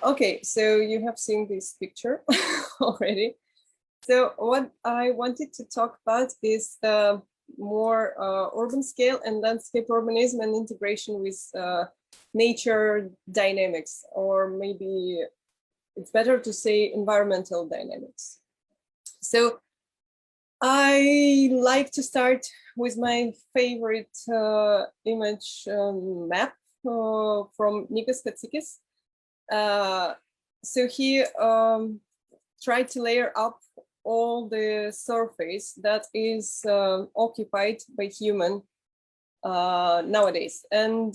Okay, so you have seen this picture already. So what I wanted to talk about is the more urban scale and landscape urbanism and integration with nature dynamics, or maybe it's better to say environmental dynamics. So I like to start with my favorite image map from Nikos Katsikis. So he tried to layer up all the surface that is occupied by human nowadays. And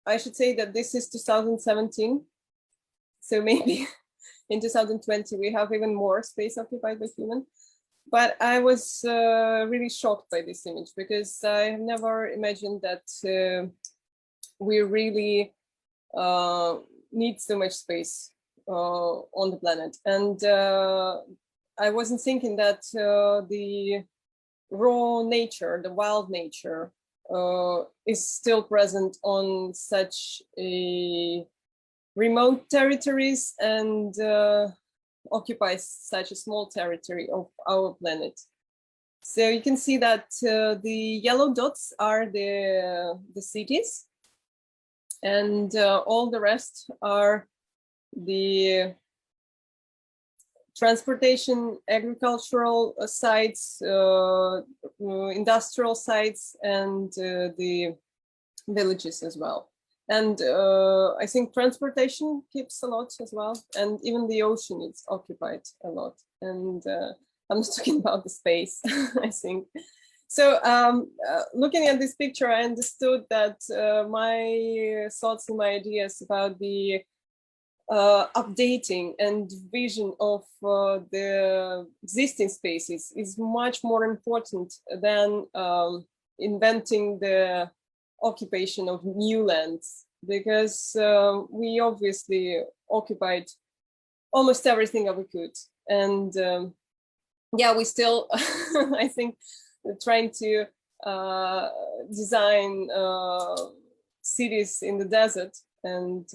I should say that this is 2017. So maybe in 2020, we have even more space occupied by human. But I was really shocked by this image because I have never imagined that we really need so much space on the planet. And I wasn't thinking that the raw nature, the wild nature, is still present on such a remote territories and occupies such a small territory of our planet. So you can see that the yellow dots are the cities, and all the rest are the transportation, agricultural sites, industrial sites, and the villages as well. And I think transportation keeps a lot as well, and even the ocean is occupied a lot. And I'm just talking about the space, I think. So looking at this picture, I understood that my thoughts and my ideas about the updating and vision of the existing spaces is much more important than inventing the occupation of new lands, because we obviously occupied almost everything that we could. And yeah, we still, I think, trying to design cities in the desert and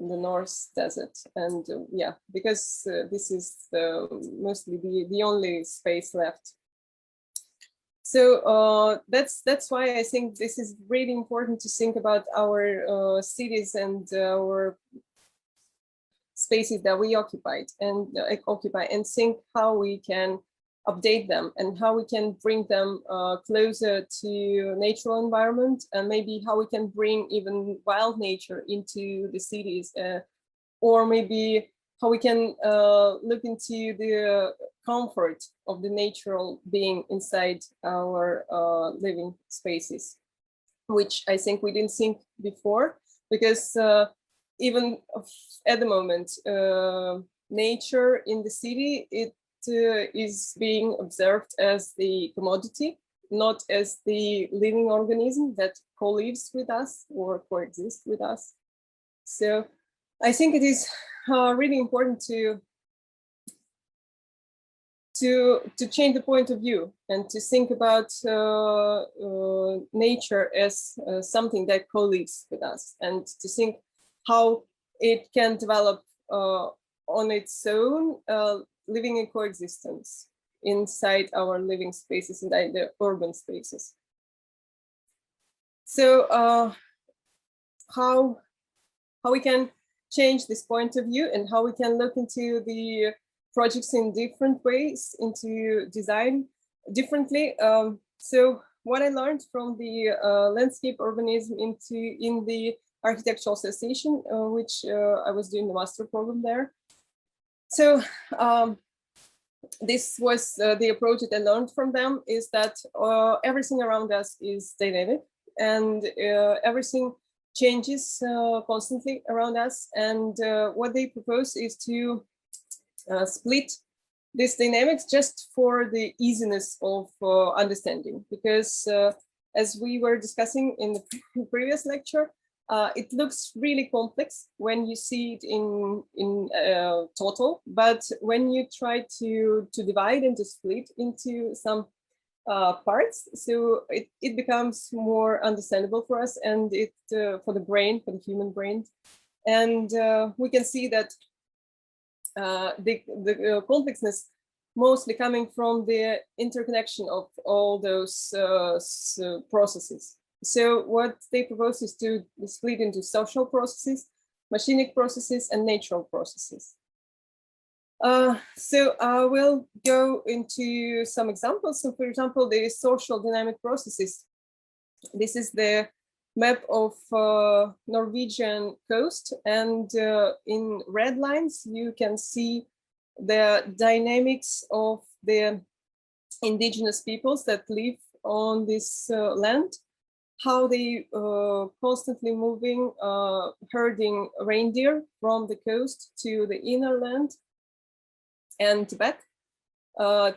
in the North Desert. And yeah, because this is mostly the only space left. So that's why I think this is really important to think about our cities and our spaces that we occupied and occupy, and think how we can update them and how we can bring them closer to natural environment, and maybe how we can bring even wild nature into the cities, or maybe how we can look into the comfort of the natural being inside our living spaces, which I think we didn't think before, because even at the moment, nature in the city, it is being observed as the commodity, not as the living organism that co-lives with us or coexists with us. So I think it is really important to change the point of view and to think about nature as something that co-lives with us, and to think how it can develop on its own, living in coexistence inside our living spaces, inside the urban spaces. So how we can change this point of view, and how we can look into the projects in different ways, into design differently. So what I learned from the landscape urbanism in the Architectural Association, which I was doing the master program there. So this was the approach that I learned from them, is that everything around us is dynamic, and everything changes constantly around us. And what they propose is to split this dynamics just for the easiness of understanding, because as we were discussing in the previous lecture, it looks really complex when you see it in total, but when you try to divide and to split into some parts, so it becomes more understandable for us, and it for the brain, for the human brain, And we can see that the complexness mostly coming from the interconnection of all those processes. So what they propose is to split into social processes, machinic processes, and natural processes. So I will go into some examples. So for example, the social dynamic processes. This is the map of Norwegian coast, and in red lines, you can see the dynamics of the indigenous peoples that live on this land, how they constantly moving, herding reindeer from the coast to the inner land and back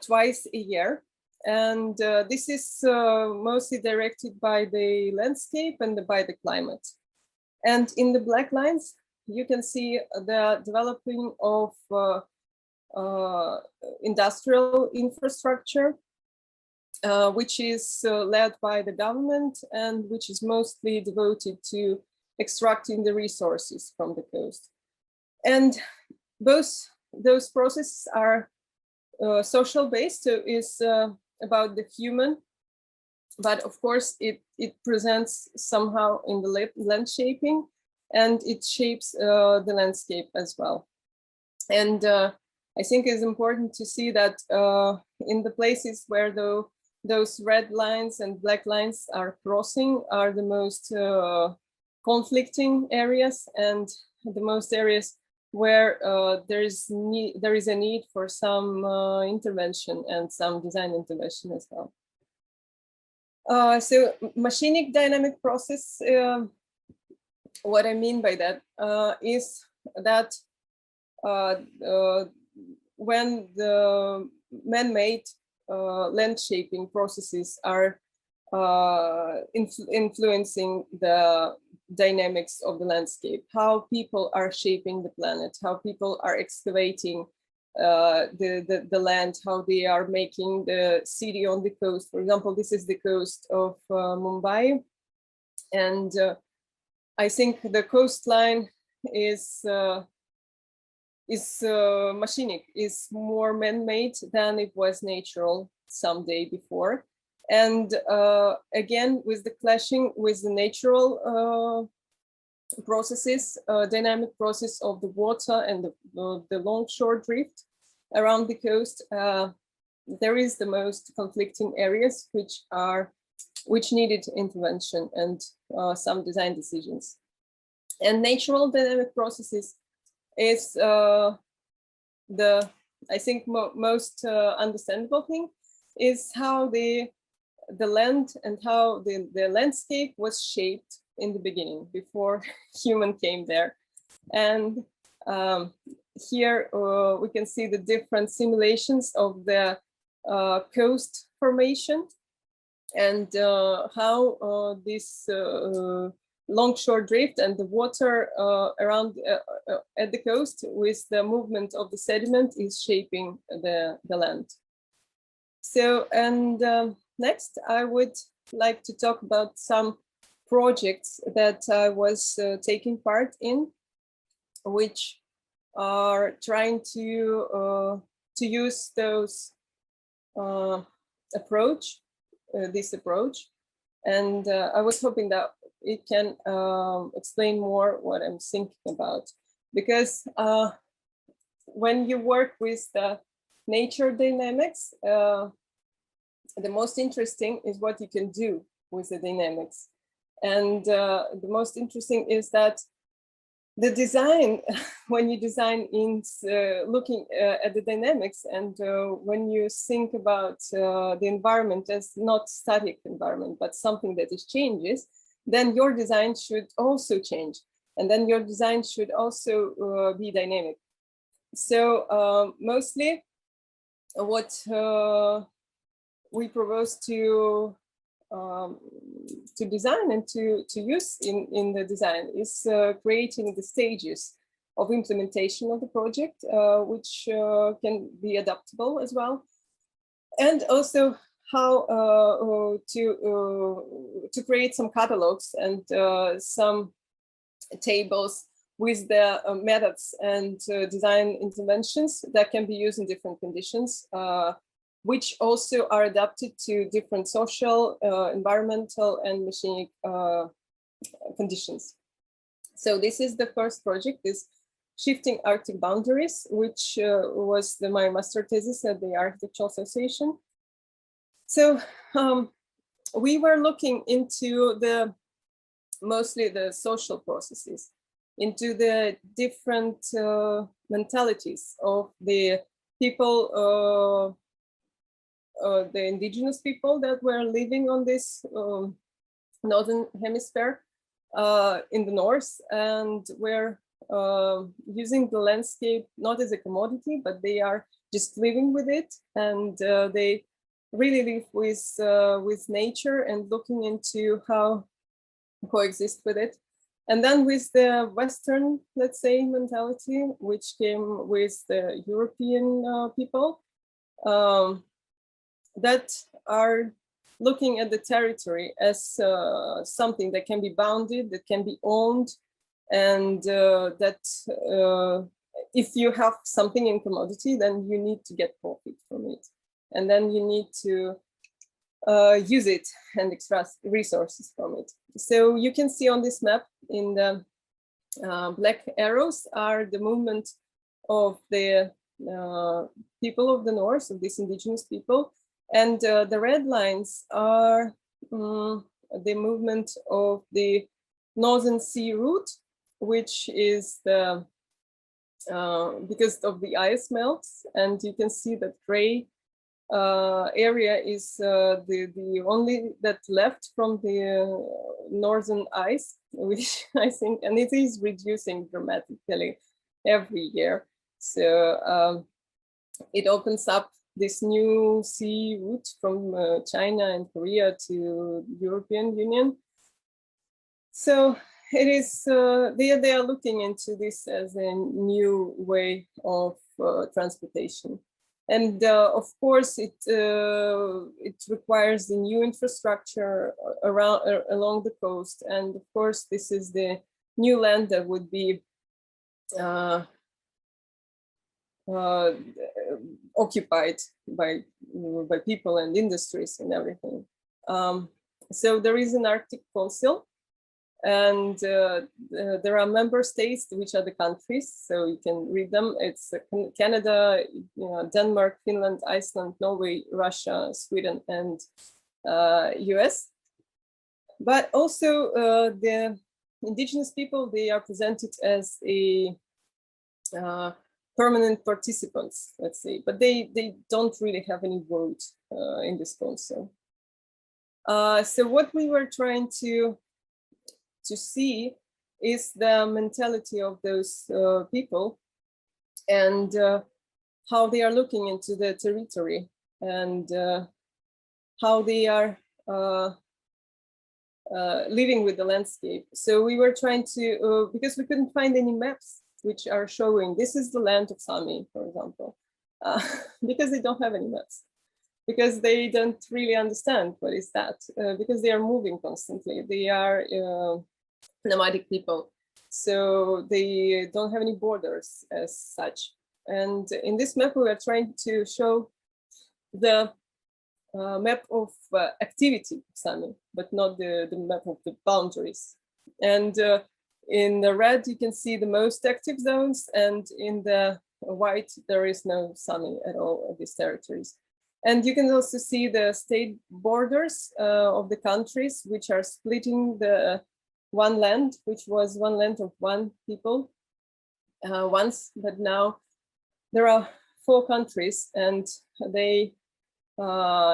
twice a year. And this is mostly directed by the landscape and by the climate. And in the black lines, you can see the developing of industrial infrastructure, which is led by the government and which is mostly devoted to extracting the resources from the coast. And both those processes are social based, so is about the human, but of course it presents somehow in the land shaping, and it shapes the landscape as well. And I think it's important to see that in the places where those red lines and black lines are crossing are the most conflicting areas, and the most areas where there is a need for some intervention and some design intervention as well. So machinic dynamic process, what I mean by that is that when the man-made land shaping processes are influencing the dynamics of the landscape, how people are shaping the planet, how people are excavating the land, how they are making the city on the coast. For example, this is the coast of Mumbai, and I think the coastline is machinic, is more man-made than it was natural someday before. And again, with the clashing with the natural processes, dynamic process of the water and the longshore drift around the coast, there is the most conflicting areas which needed intervention and some design decisions. And natural dynamic processes is I think most understandable thing is how the land and how the landscape was shaped in the beginning before human came there. And here we can see the different simulations of the coast formation and how this longshore drift and the water around at the coast with the movement of the sediment is shaping the land. So, and next, I would like to talk about some projects that I was taking part in, which are trying to use those this approach, and I was hoping that it can explain more what I'm thinking about, because when you work with the nature dynamics, the most interesting is what you can do with the dynamics. And the most interesting is that the design, when you design in looking at the dynamics, and when you think about the environment as not static environment, but something that is changes, then your design should also change. And then your design should also be dynamic. So mostly what we propose to design and to use in the design is creating the stages of implementation of the project, which can be adaptable as well, and also how to create some catalogs and some tables with the methods and design interventions that can be used in different conditions, which also are adapted to different social, environmental, and machinic conditions. So this is the first project, is Shifting Arctic Boundaries, which was my master thesis at the Architectural Association. So we were looking into mostly the social processes, into the different mentalities of the people, the indigenous people that were living on this northern hemisphere in the north, and were using the landscape not as a commodity, but they are just living with it, and they really live with nature and looking into how coexist with it. And then with the Western, let's say, mentality, which came with the European people that are looking at the territory as something that can be bounded, that can be owned, and that if you have something in commodity, then you need to get profit from it. And then you need to use it and extract resources from it. So you can see on this map, in the black arrows are the movement of the people of the north, of these indigenous people, and the red lines are the movement of the Northern Sea route, which is the because of the ice melts, and you can see that gray area is the only that left from the northern ice, which I think, and it is reducing dramatically every year. So it opens up this new sea route from China and Korea to the European Union. So it is, they are looking into this as a new way of transportation. And of course, it requires the new infrastructure along the coast. And of course, this is the new land that would be occupied by people and industries and everything. So there is an Arctic Council, and there are member states, which are the countries, so you can read them. It's Canada, Denmark, Finland, Iceland, Norway, Russia, Sweden, and US. But also the indigenous people, they are presented as a permanent participants, let's say, but they don't really have any vote in this council. So what we were trying to see is the mentality of those people, and how they are looking into the territory, and how they are living with the landscape. So we were trying to, because we couldn't find any maps which are showing this is the land of Sami, for example, because they don't have any maps, because they don't really understand what is that, because they are moving constantly. They are nomadic people, so they don't have any borders as such. And in this map, we are trying to show the map of activity of Sami, but not the map of the boundaries. And in the red, you can see the most active zones, and in the white, there is no Sami at all of these territories. And you can also see the state borders of the countries, which are splitting the one land, which was one land of one people once, but now there are 4 countries, and they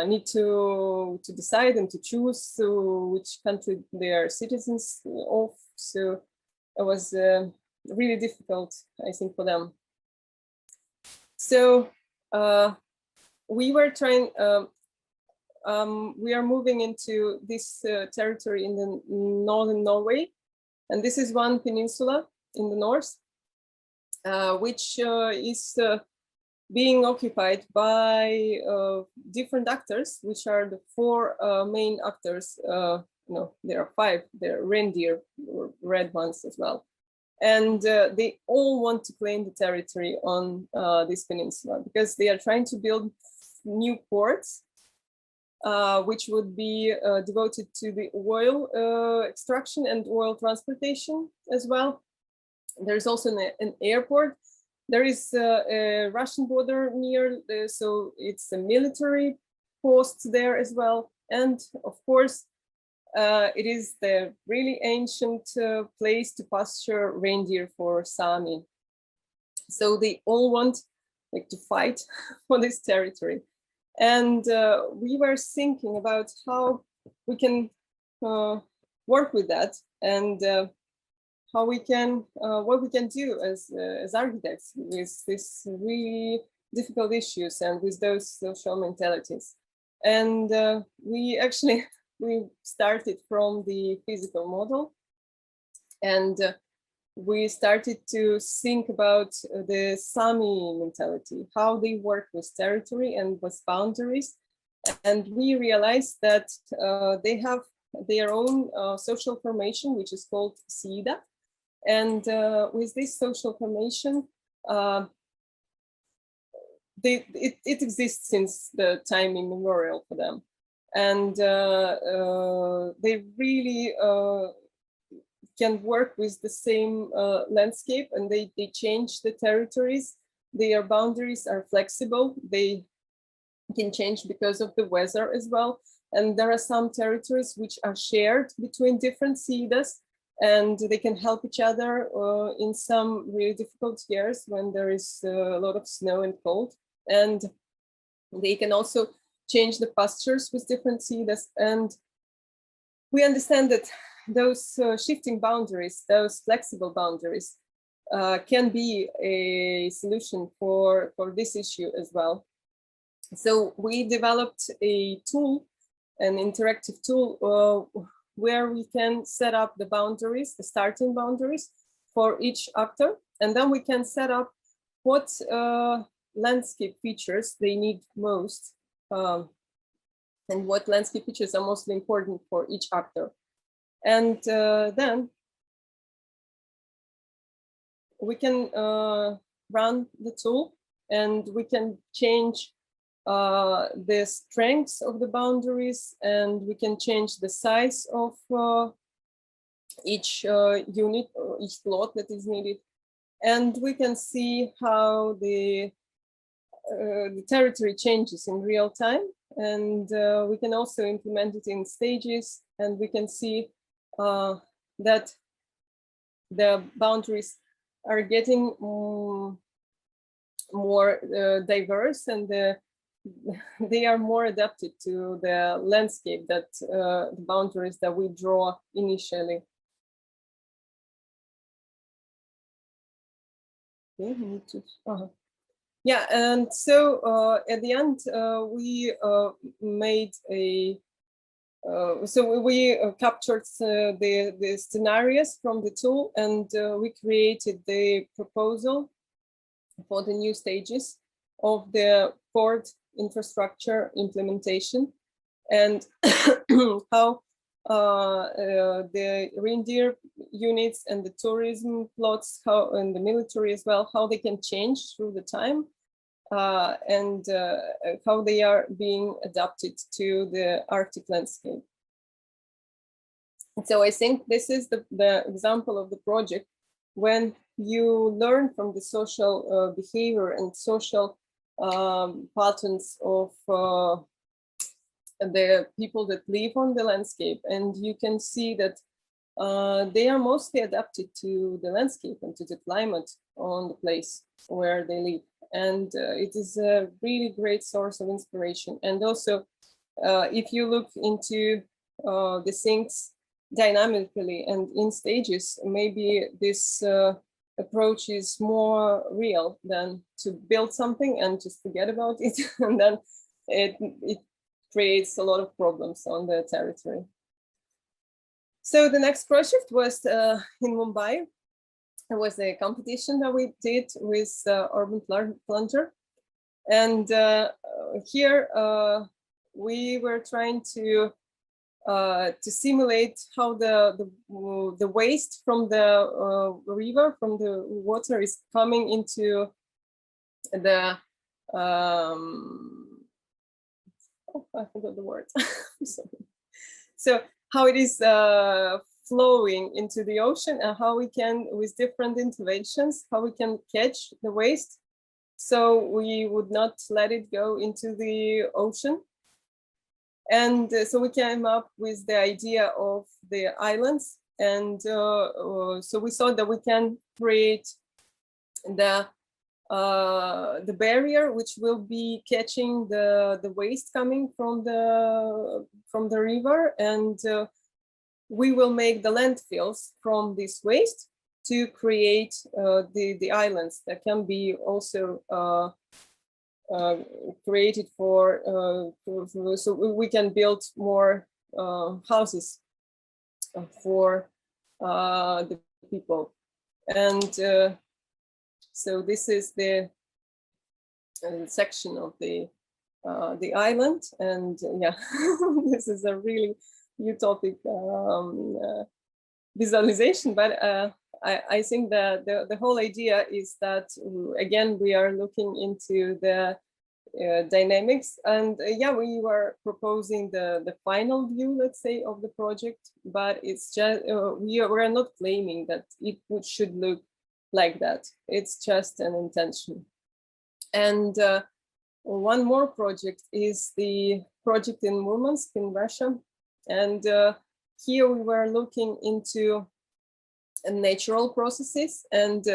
need to decide and to choose which country they are citizens of. So it was really difficult, I think, for them. So we were trying, we are moving into this territory in the northern Norway, and this is one peninsula in the north, which is being occupied by different actors, which are the 4 main actors. No, there are 5. There are reindeer, red ones as well. And they all want to claim the territory on this peninsula because they are trying to build new ports, which would be devoted to the oil extraction and oil transportation as well. There's also an airport. There is a Russian border near, so it's a military post there as well. And of course, it is the really ancient place to pasture reindeer for Sami. So they all want to fight for this territory. And we were thinking about how we can work with that, and how we can, what we can do as architects with these really difficult issues and with those social mentalities. And we started from the physical model, and we started to think about the Sami mentality, how they work with territory and with boundaries. And we realized that they have their own social formation, which is called Sida. And with this social formation, it exists since the time immemorial for them. And they really can work with the same landscape, and they change the territories. Their boundaries are flexible. They can change because of the weather as well. And there are some territories which are shared between different Sidas, and they can help each other in some really difficult years when there is a lot of snow and cold. And they can also change the pastures with different Sidas. And we understand that those shifting boundaries, those flexible boundaries, can be a solution for this issue as well. So we developed a tool, an interactive tool, where we can set up the boundaries, the starting boundaries for each actor, and then we can set up what landscape features they need most, and what landscape features are mostly important for each actor. And then we can run the tool, and we can change the strengths of the boundaries, and we can change the size of each unit or each plot that is needed. And we can see how the territory changes in real time. And we can also implement it in stages, and we can see that the boundaries are getting more diverse, and they are more adapted to the landscape that the boundaries that we draw initially. Okay, we need to, yeah, and so at the end we made a so we captured the scenarios from the tool, and we created the proposal for the new stages of the port infrastructure implementation, and how the reindeer units and the tourism plots, and the military as well, how they can change through the time, and how they are being adapted to the Arctic landscape. So I think this is the example of the project when you learn from the social behavior and social patterns of the people that live on the landscape, and you can see that they are mostly adapted to the landscape and to the climate on the place where they live. And it is a really great source of inspiration. And also, if you look into the things dynamically and in stages, maybe this approach is more real than to build something and just forget about it, and then it creates a lot of problems on the territory. So the next project was in Mumbai. It was a competition that we did with Urban Plunger. And here we were trying to to simulate how the waste from the river, from the water, is coming into the oh, I forgot the word. So how it is flowing into the ocean, and how we can, with different interventions, how we can catch the waste, so we would not let it go into the ocean. And so we came up with the idea of the islands, and so we thought that we can create the barrier which will be catching the waste coming from the river, and we will make the landfills from this waste to create the islands that can be also created for so we can build more houses for the people. And so this is the section of the island, and yeah, this is a really utopic visualization, but I think that the whole idea is that, again, we are looking into the dynamics, and yeah, we were proposing the final view, let's say, of the project, but it's just we are not claiming that it should look like that. It's just an intention. And one more project is the project in Murmansk in Russia, and here we were looking into natural processes, and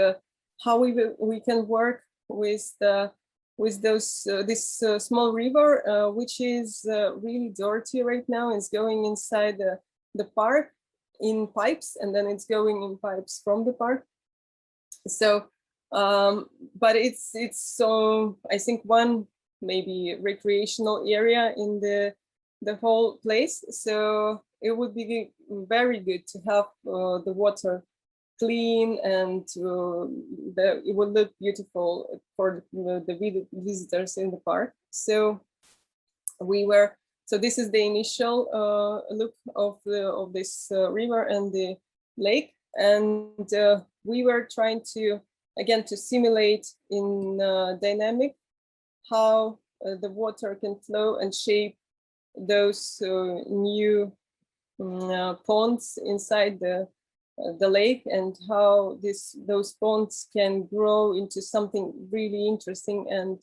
how we can work with those this small river, which is really dirty right now. It's going inside the park in pipes, and then it's going in pipes from the park. So but it's so, I think, one maybe recreational area in the whole place. So it would be very good to have the water clean, and it will look beautiful for the visitors in the park. So this is the initial look of this river and the lake, and we were trying to, again, to simulate in dynamic how the water can flow and shape those new ponds inside the lake, and how those ponds can grow into something really interesting and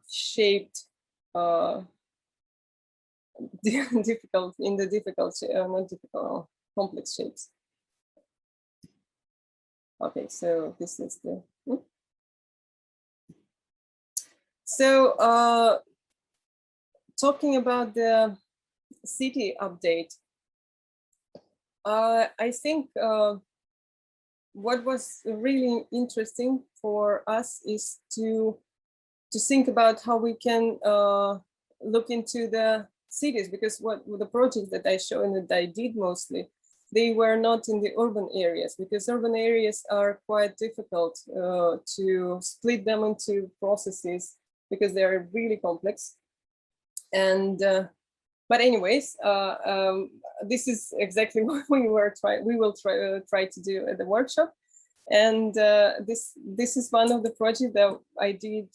shaped complex shapes. Okay, so this is the so talking about the city update, I think what was really interesting for us is to think about how we can look into the cities, because what the projects that I showed and that I did mostly, they were not in the urban areas, because urban areas are quite difficult to split them into processes, because they are really complex. And but anyways, this is exactly what we will try to do at the workshop. And this is one of the projects that I did,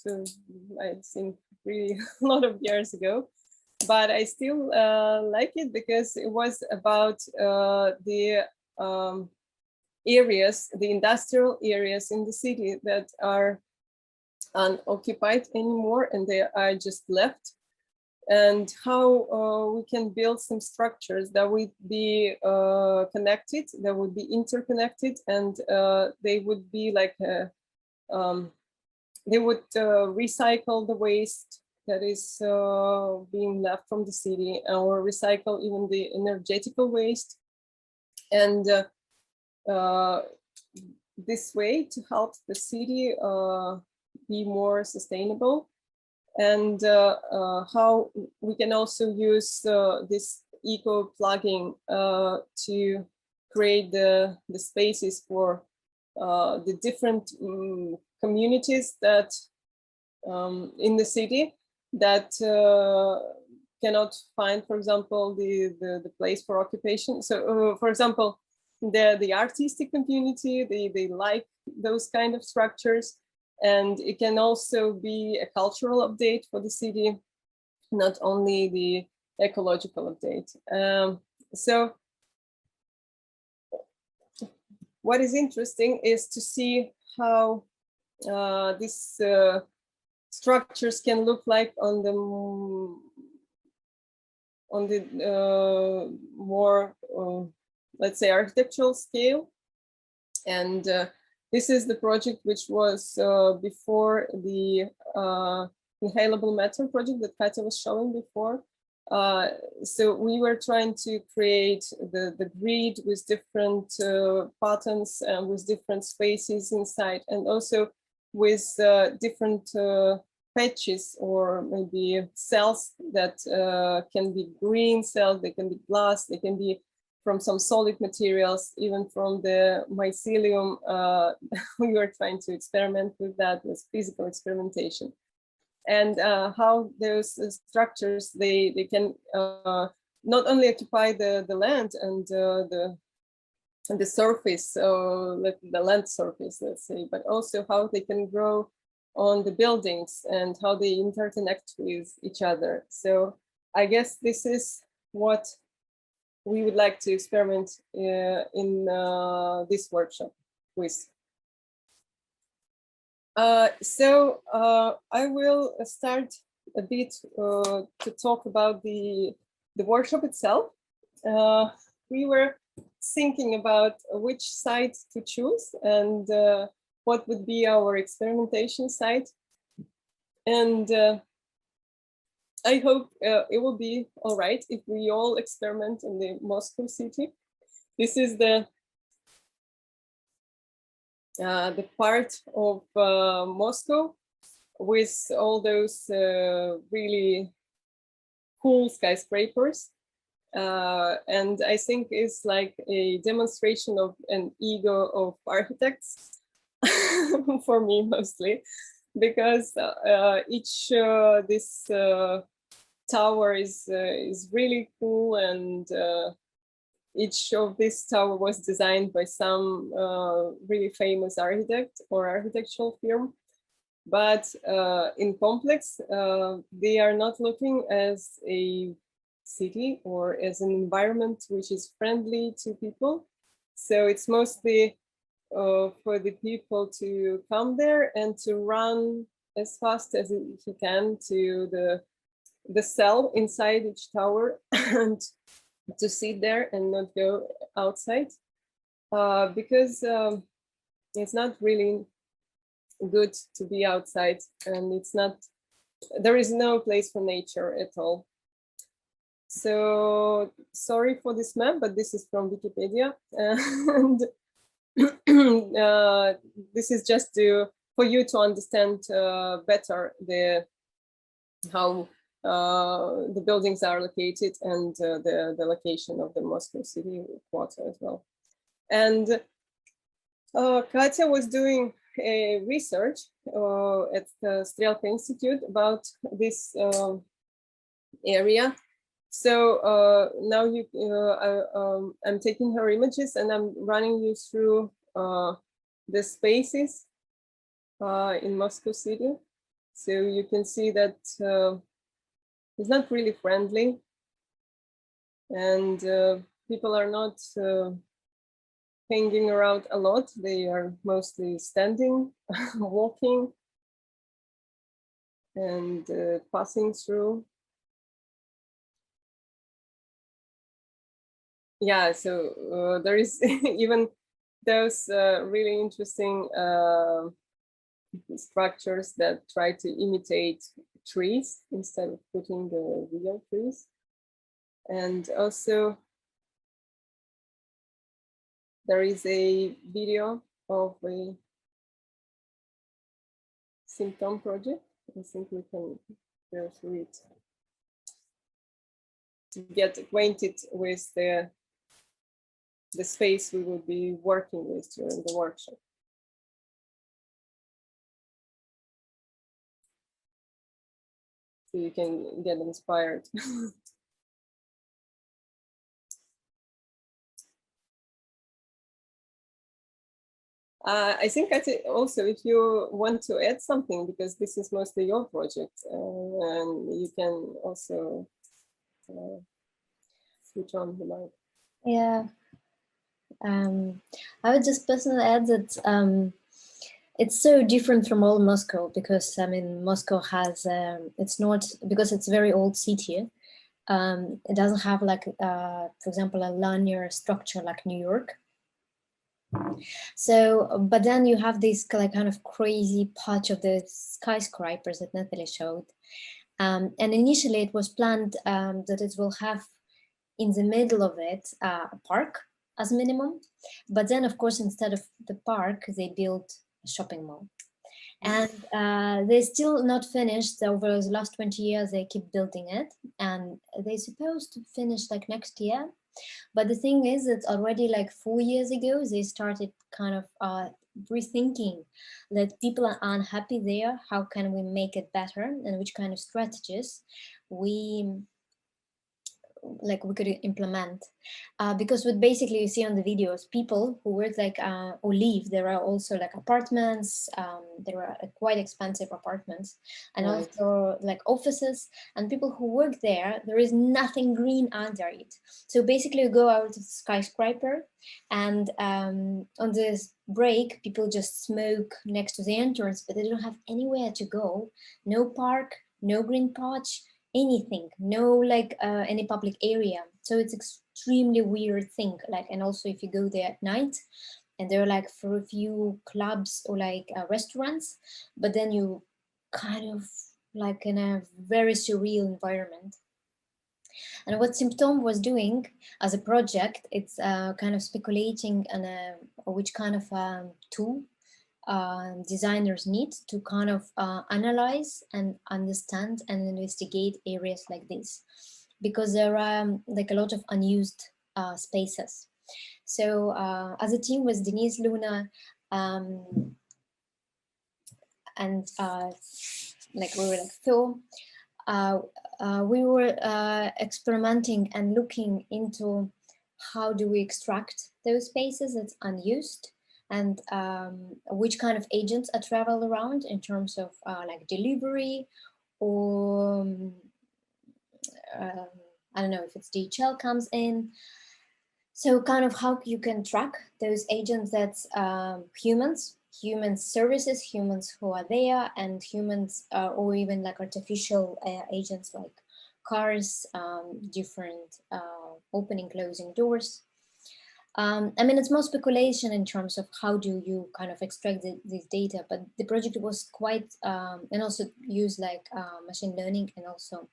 I think, really a lot of years ago, but I still like it, because it was about the areas, the industrial areas in the city that are unoccupied anymore, and they are just left, and how we can build some structures that would be connected, that would be interconnected, and they would be like they would recycle the waste that is being left from the city, or recycle even the energetical waste, and this way to help the city be more sustainable. And how we can also use this eco-plugging to create the spaces for the different communities that in the city that cannot find, for example, the place for occupation. So, for example, the artistic community, they like those kind of structures, and it can also be a cultural update for the city, not only the ecological update. So what is interesting is to see how these structures can look like on the more, let's say, architectural scale. And this is the project which was before the inhalable matter project that Katya was showing before. So we were trying to create the grid with different patterns and with different spaces inside, and also with different patches or maybe cells that can be green cells, they can be glass, they can be from some solid materials, even from the mycelium. We were trying to experiment with that, with physical experimentation. And how those structures, they can not only occupy the land and the surface, so the land surface, let's say, but also how they can grow on the buildings and how they interconnect with each other. So I guess this is what we would like to experiment in this workshop with. So I will start a bit to talk about the workshop itself. We were thinking about which site to choose and what would be our experimentation site. And I hope it will be all right if we all experiment in the Moscow city. This is the part of Moscow with all those really cool skyscrapers. And I think it's like a demonstration of an ego of architects, for me mostly, because each this tower is really cool, and each of this tower was designed by some really famous architect or architectural firm. But in complex, they are not looking as a city or as an environment which is friendly to people. So it's mostly for the people to come there and to run as fast as he can to the cell inside each tower and to sit there and not go outside, because it's not really good to be outside, and it's not, there is no place for nature at all. So sorry for this map, but this is from Wikipedia, and this is just for you to understand better how the buildings are located and the location of the Moscow city quarter as well. And Katya was doing a research at the Strelka Institute about this area. So now I'm taking her images and I'm running you through the spaces in Moscow city. So you can see that it's not really friendly, and people are not hanging around a lot. They are mostly standing, walking, and passing through. Yeah, so there is even those really interesting structures that try to imitate trees instead of putting the real trees. And also there is a video of a symptom project. I think we can go through it to get acquainted with the space we will be working with during the workshop. so you can get inspired. I think also if you want to add something, because this is mostly your project, and you can also switch on the mic. Yeah, I would just personally add that it's so different from old Moscow, because I mean Moscow has it's not, because it's a very old city. It doesn't have like for example a linear structure like New York. So, but then you have this like kind of crazy patch of the skyscrapers that Nataly showed. And initially it was planned that it will have in the middle of it a park as minimum. But then of course, instead of the park, they built a shopping mall. And they're still not finished. Over the last 20 years, they keep building it. And they're supposed to finish like next year. But the thing is that already like 4 years ago, they started kind of rethinking that people are unhappy there. How can we make it better, and which kind of strategies we could implement, because what basically you see on the videos, people who work like or live, there are also like apartments, there are quite expensive apartments, and Right. also like offices, and people who work there is nothing green under it. So basically you go out to the skyscraper, and on this break people just smoke next to the entrance, but they don't have anywhere to go. No park, no green patch, anything, no like any public area. So it's extremely weird thing. Like, and also if you go there at night, and there are like for a few clubs or like restaurants, but then you kind of like in a very surreal environment. And what Symptom was doing as a project, it's kind of speculating on which kind of tool designers need to kind of analyze and understand and investigate areas like this, because there are like a lot of unused spaces. So as a team with Denise, Luna, and like we were like Phil, we were experimenting and looking into how do we extract those spaces that's unused, and which kind of agents are travel around in terms of like delivery, or I don't know if it's DHL comes in. So kind of how you can track those agents that's human services, humans who are there, and humans or even like artificial agents like cars, different opening, closing doors. I mean, it's more speculation in terms of how do you kind of extract this data, but the project was quite, and also use like machine learning, and also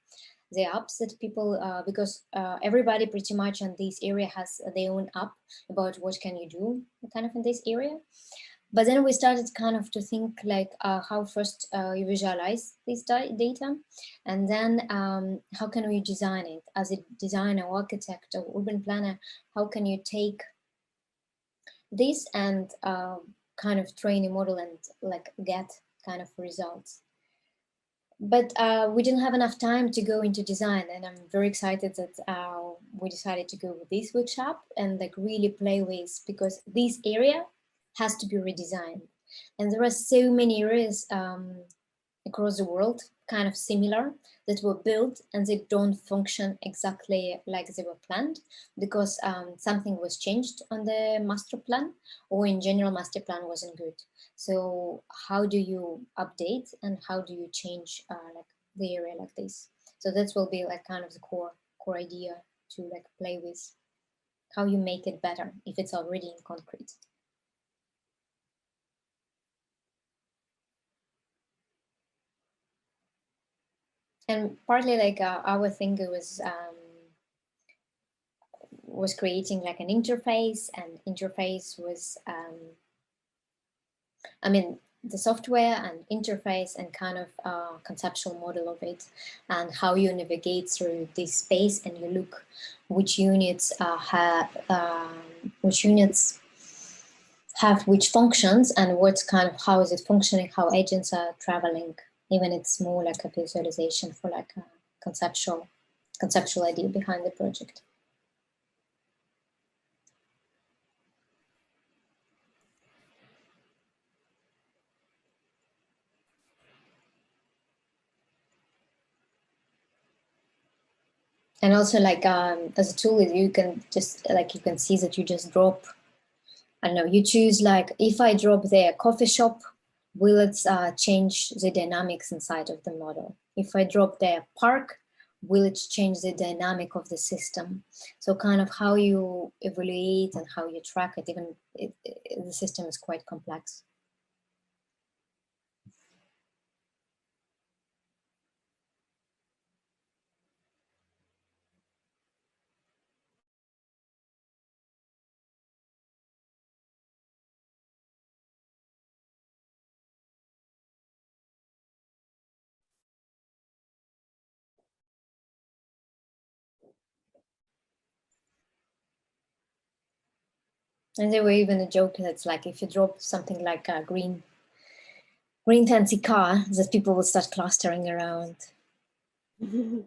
the apps that people, because everybody pretty much in this area has their own app about what can you do kind of in this area. But then we started kind of to think like how first you visualize this data, and then how can we design it as a designer, architect, or urban planner? How can you take this and kind of train a model and like get kind of results? But we didn't have enough time to go into design, and I'm very excited that we decided to go with this workshop and like really play with, because this area has to be redesigned. And there are so many areas across the world kind of similar that were built and they don't function exactly like they were planned, because something was changed on the master plan, or in general master plan wasn't good. So how do you update and how do you change like the area like this? So that will be like kind of the core idea to like play with, how you make it better if it's already in concrete. And partly like our thing was creating like an interface, and interface was I mean the software and interface and kind of conceptual model of it, and how you navigate through this space and you look which units have which functions, and what's kind of how is it functioning, how agents are traveling even it's more like a visualization for like a conceptual idea behind the project. And also like as a tool, you can just like, you can see that you just drop, I don't know, you choose like, if I drop there coffee shop, will it change the dynamics inside of the model? If I drop there park, will it change the dynamic of the system? So kind of how you evaluate and how you track it, even the system is quite complex. And there were even a joke that's like, if you drop something like a green fancy car, that people will start clustering around. And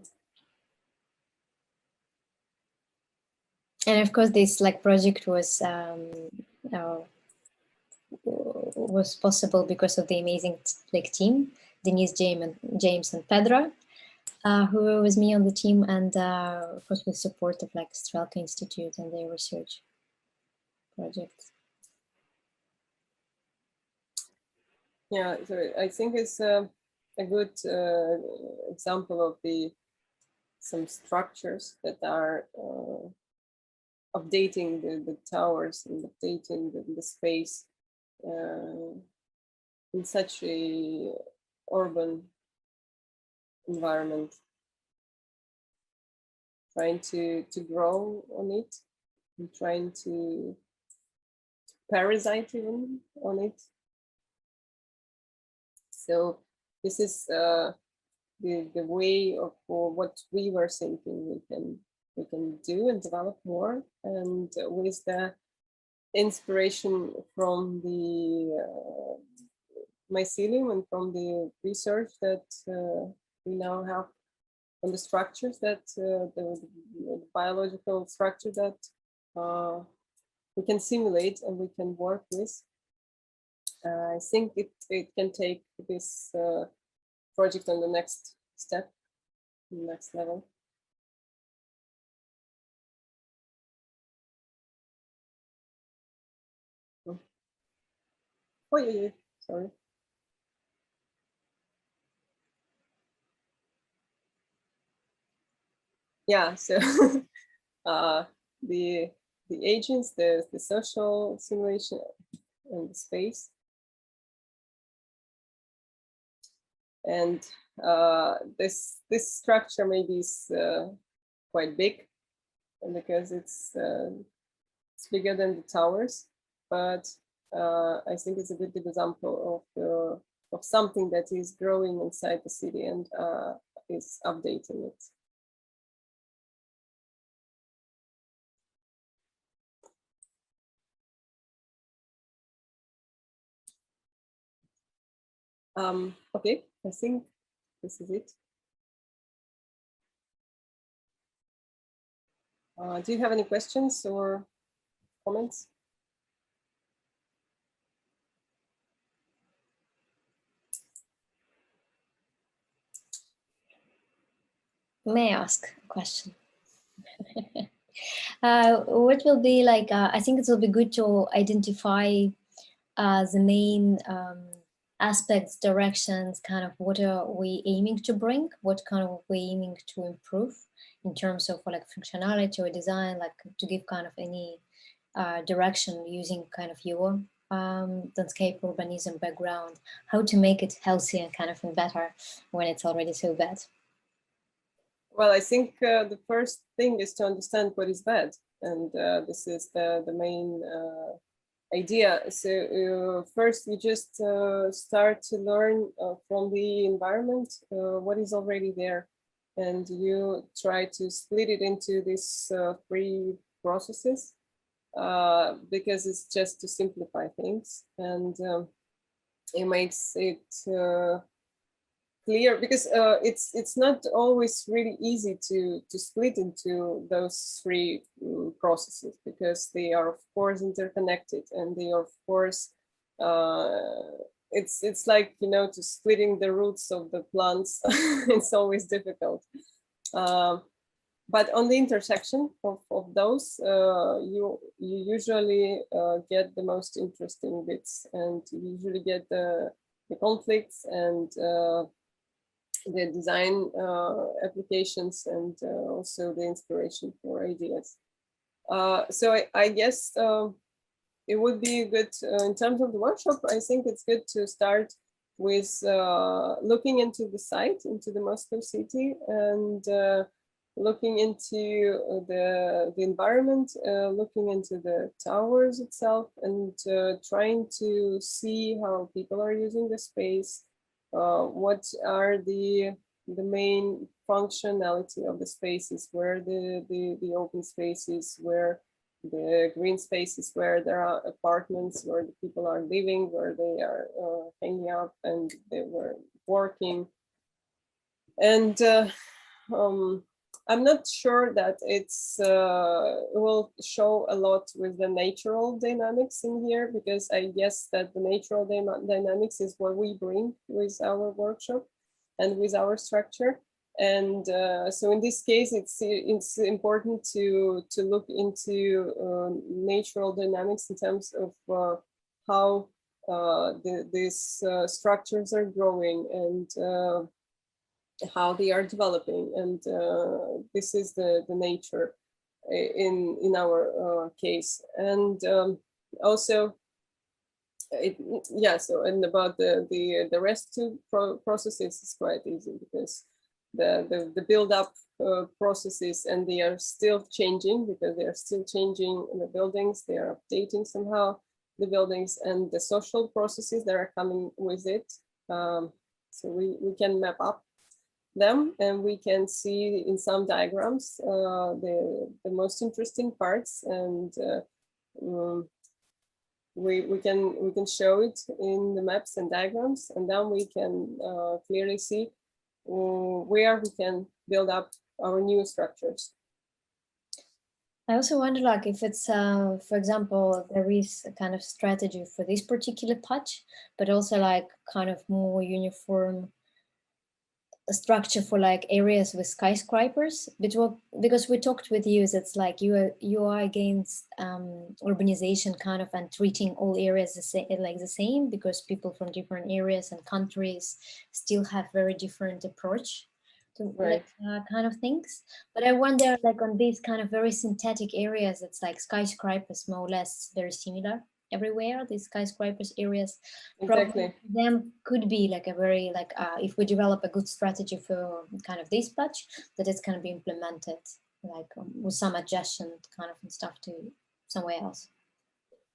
of course, this like project was possible because of the amazing like team, Denise, James, and Pedro, who were with me on the team, and of course with support of like Strelka Institute and their research projects. Yeah, so I think it's a good example of some structures that are updating the towers and updating the space in such a urban environment, trying to grow on it and trying to parasite even on it. So this is the way of what we were thinking we can do and develop more, and with the inspiration from the mycelium and from the research that we now have on the structures, that the biological structure that we can simulate and we can work with. I think it can take this project on the next step, the next level. Oh yeah, sorry. Yeah, so the agents, the social simulation and the space, and this structure maybe is quite big, because it's bigger than the towers, but I think it's a good example of something that is growing inside the city and is updating it. Okay, I think this is it. Do you have any questions or comments? May I ask a question? What will be like, I think it will be good to identify the main aspects, directions, kind of what are we aiming to bring, what kind of we aiming to improve in terms of like functionality or design, like to give kind of any direction using kind of your landscape urbanism background, how to make it healthy and kind of better when it's already so bad. Well, I think the first thing is to understand what is bad, and this is the main idea. So first you just start to learn from the environment what is already there, and you try to split it into these 3 processes, because it's just to simplify things, and it makes it clear, because it's not always really easy to split into those three processes, because they are of course interconnected, and they are of course it's like, you know, to splitting the roots of the plants. It's always difficult. But on the intersection of those, you usually get the most interesting bits, and you usually get the conflicts and the design applications, and also the inspiration for ideas. So I guess it would be good in terms of the workshop. I think it's good to start with looking into the site, into the Moscow city, and looking into the environment, looking into the towers itself, and trying to see how people are using the space. What are the main functionality of the spaces, where the open spaces, where the green spaces, where there are apartments, where the people are living, where they are hanging out and they were working. And I'm not sure that it will show a lot with the natural dynamics in here, because I guess that the natural dynamics is what we bring with our workshop and with our structure. And so in this case, it's important to look into natural dynamics in terms of how these structures are growing, and how they are developing. And this is the nature in our case. And also, so, and about the rest two processes is quite easy, because the build-up processes, and they are still changing, because they are still changing in the buildings, they are updating somehow the buildings, and the social processes that are coming with it. So we can map up them, and we can see in some diagrams the most interesting parts, and we can show it in the maps and diagrams, and then we can clearly see where we can build up our new structures. I also wonder, like, if it's, for example, there is a kind of strategy for this particular patch, but also like kind of more uniform structure for like areas with skyscrapers, because we talked with you, it's like you are against urbanization kind of, and treating all areas the same, because people from different areas and countries still have very different approach to kind of things. But I wonder, like, on these kind of very synthetic areas, it's like skyscrapers more or less very similar everywhere, these skyscrapers areas. Exactly. Them could be like a very, like, if we develop a good strategy for kind of this patch, that it's going to be implemented like with some adjustment kind of and stuff to somewhere else.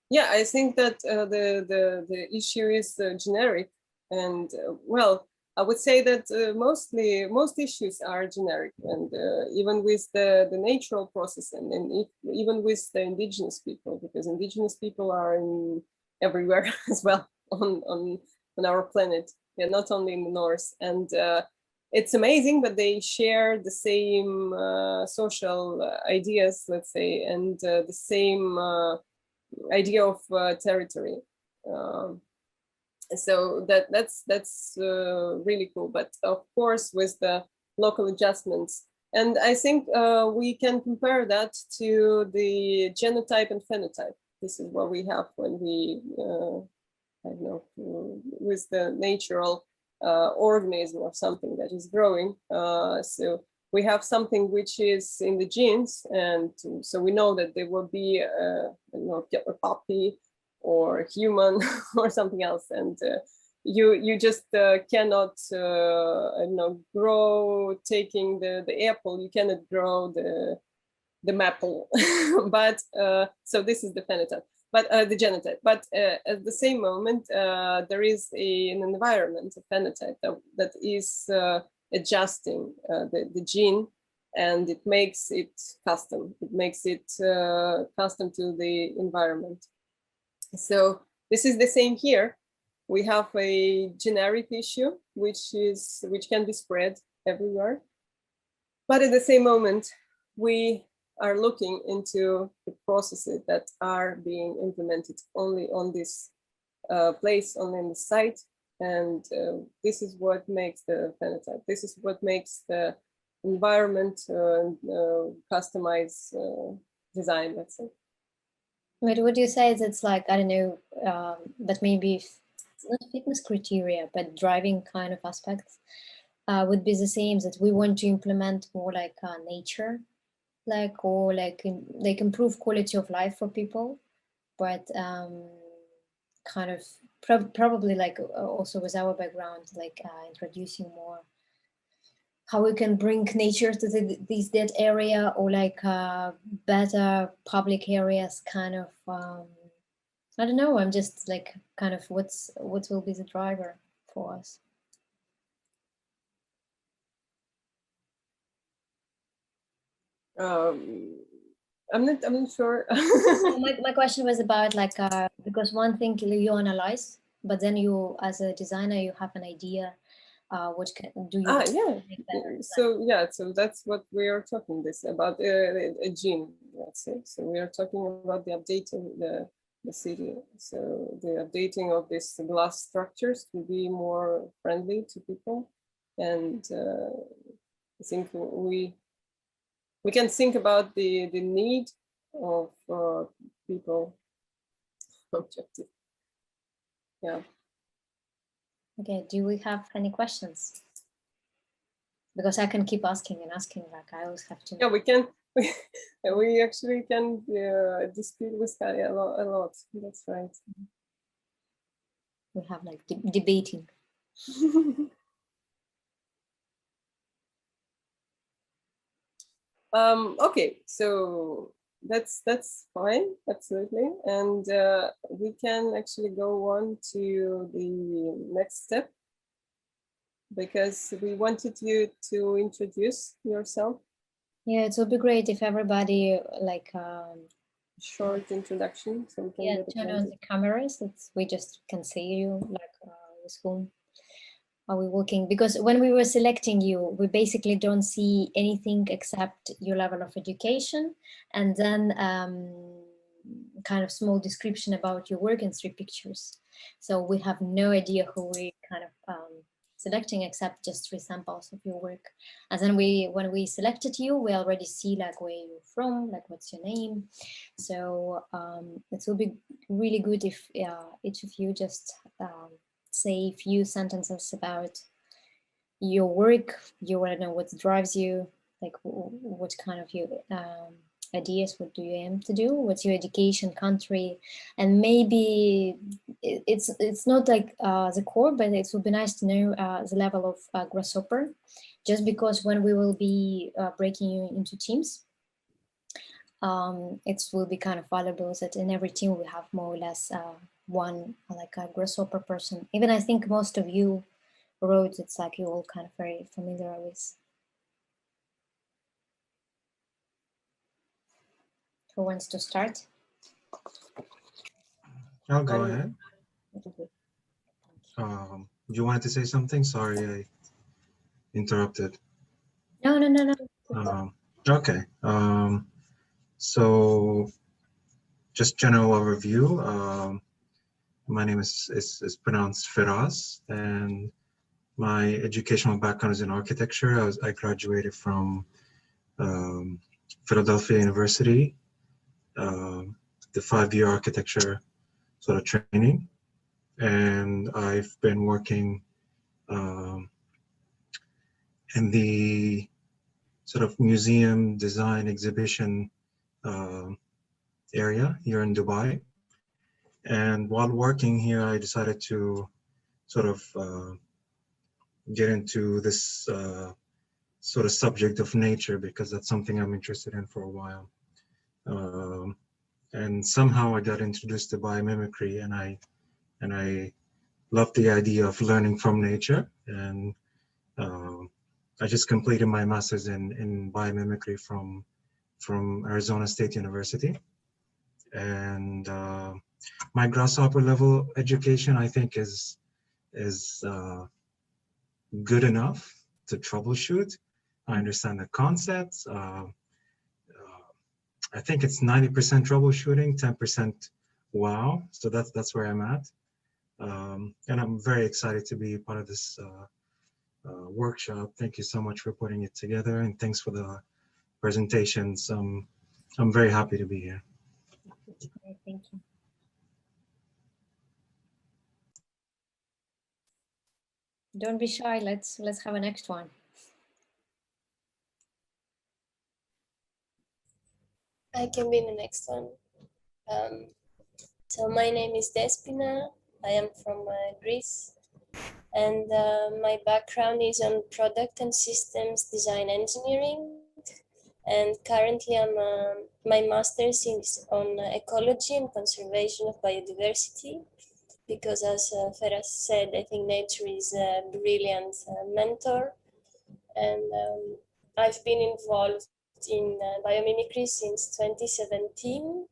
Yeah, I think that the issue is generic, and well, I would say that most issues are generic, and even with the natural process, and even with the indigenous people, because indigenous people are everywhere as well on our planet. Yeah, not only in the north, and it's amazing, but they share the same social ideas, let's say, and the same idea of territory. So that's really cool, but of course with the local adjustments. And I think we can compare that to the genotype and phenotype. This is what we have when we I don't know, with the natural organism or something that is growing. So we have something which is in the genes, and so we know that there will be a puppy or human or something else, and you just cannot grow taking the apple. You cannot grow the maple, but so this is the phenotype, but the genotype. But at the same moment, there is an environment, a phenotype that is adjusting the gene, and it makes it custom. It makes it custom to the environment. So this is the same here. we have a generic issue, which can be spread everywhere. But at the same moment, we are looking into the processes that are being implemented only on this place, only on the site. And this is what makes the phenotype. This is what makes the environment customized design, let's say. But would you say it's like, I don't know, but maybe it's not fitness criteria, but driving kind of aspects would be the same, that we want to implement more like nature, like, or like improve quality of life for people, but kind of probably like also with our background, like introducing more how we can bring nature to these dead area, or like better public areas, kind of I don't know, I'm just like kind of what will be the driver for us. I'm not sure. my question was about like because one thing you analyze, but then you as a designer you have an idea what do you make better. So that's what we are talking this about, a gene, let's say. So we are talking about the updating the city, so the updating of these glass structures to be more friendly to people. And I think we can think about the need of people objective. Yeah. Okay, do we have any questions? Because I can keep asking and asking, like I always have to. Yeah, we can. We actually can dispute with Kali a lot. That's right. We have like debating. Okay, so that's fine, absolutely, and we can actually go on to the next step, because we wanted you to introduce yourself. Yeah, it would be great if everybody like short introduction, so we can yeah, turn on the cameras. We just can see you, like with whom are we working, because when we were selecting you, we basically don't see anything except your level of education, and then kind of small description about your work and 3 pictures. So we have no idea who we kind of selecting, except just 3 samples of your work. And then when we selected you, we already see like where you're from, like what's your name. So it will be really good if each of you just say a few sentences about your work. You want to know what drives you, like what kind of your ideas, what do you aim to do, what's your education, country, and maybe it's not like the core, but it would be nice to know the level of grasshopper, just because when we will be breaking you into teams, it will be kind of valuable that in every team we have more or less one like a grasshopper person. Even I think most of you wrote, it's like you're all kind of very familiar with. Who wants to start? I'll go ahead. You wanted to say something? Sorry, I interrupted. No. Okay. So just general overview. My name is pronounced Firas, and my educational background is in architecture. I graduated from Philadelphia University, the 5-year architecture sort of training, and I've been working in the sort of museum design exhibition area here in Dubai. And while working here, I decided to sort of get into this sort of subject of nature, because that's something I'm interested in for a while. And somehow I got introduced to biomimicry, and I love the idea of learning from nature. And I just completed my master's in biomimicry from Arizona State University. And my grasshopper level education, I think, is is good enough to troubleshoot. I understand the concepts. I think it's 90% troubleshooting, 10% wow. So that's where I'm at. And I'm very excited to be part of this workshop. Thank you so much for putting it together, and thanks for the presentations. I'm very happy to be here. Thank you. Don't be shy. Let's have a next one. I can be the next one. So my name is Despina. I am from Greece, and my background is on product and systems design engineering. And currently my master's is on ecology and conservation of biodiversity, because as Feras said, I think nature is a brilliant mentor. And I've been involved in biomimicry since 2017.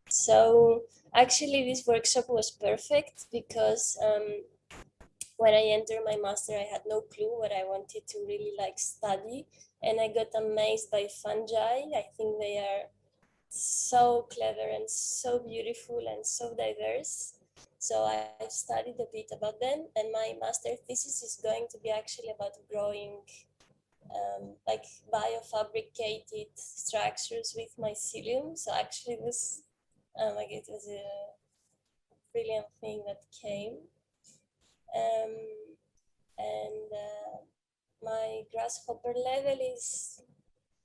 So actually this workshop was perfect because when I entered my master, I had no clue what I wanted to really study. And I got amazed by fungi. I think they are so clever and so beautiful and so diverse. So I've studied a bit about them, and my master thesis is going to be actually about growing biofabricated structures with mycelium. So actually this, it was a brilliant thing that came. My grasshopper level is,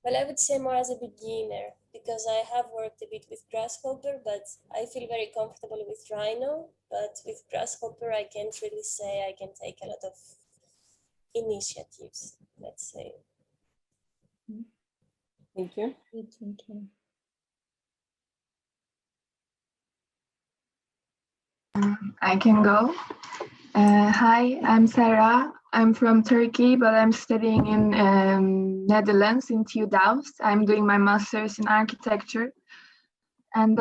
well, I would say more as a beginner, because I have worked a bit with grasshopper, but I feel very comfortable with rhino. But with grasshopper, I can't really say I can take a lot of initiatives, let's say. Thank you. Thank you. I can go. Hi, I'm Sarah. I'm from Turkey, but I'm studying in Netherlands in TU Delft. I'm doing my master's in architecture. And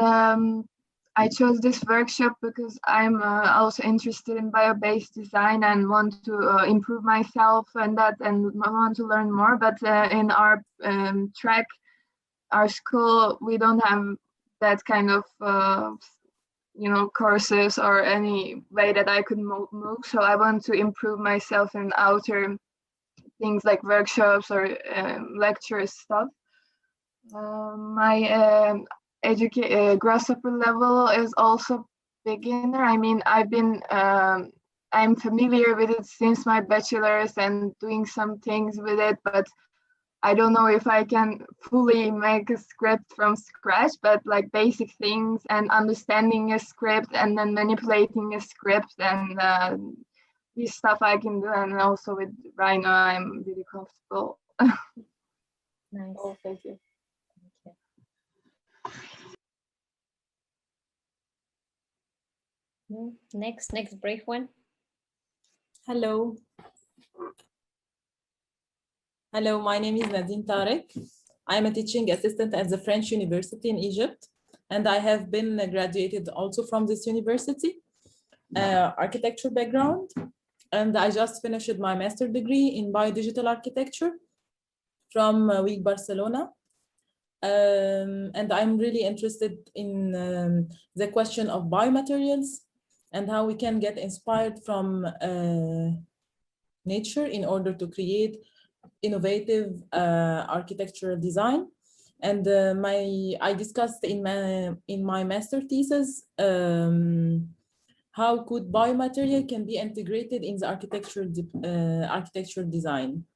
I chose this workshop because I'm also interested in bio-based design and want to improve myself and want to learn more. But in our track, our school, we don't have that kind of courses or any way that I could move. So I want to improve myself in outer things like workshops or lecture stuff. My grasshopper level is also beginner. I mean, I'm familiar with it since my bachelor's and doing some things with it, but I don't know if I can fully make a script from scratch, but like basic things and understanding a script and then manipulating a script and this stuff I can do. And also with Rhino, I'm really comfortable. Nice. Oh, thank you. Next brave one. Hello. Hello, my name is Nadine Tarek. I am a teaching assistant at the French University in Egypt, and I have been graduated also from this university, architecture background, and I just finished my master's degree in biodigital architecture from WIG Barcelona. And I'm really interested in the question of biomaterials and how we can get inspired from nature in order to create innovative architectural design. And I discussed in my master thesis how could biomaterial can be integrated in the architectural design.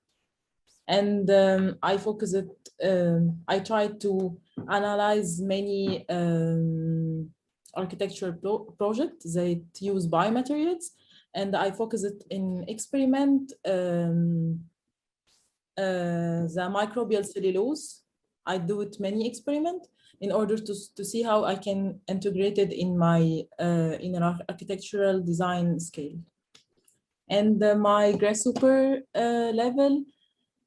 And I tried to analyze many architectural projects that use biomaterials, and I focused in experiment the microbial cellulose. I do it many experiments in order to see how I can integrate it in my in an architectural design scale. And my grasshopper level,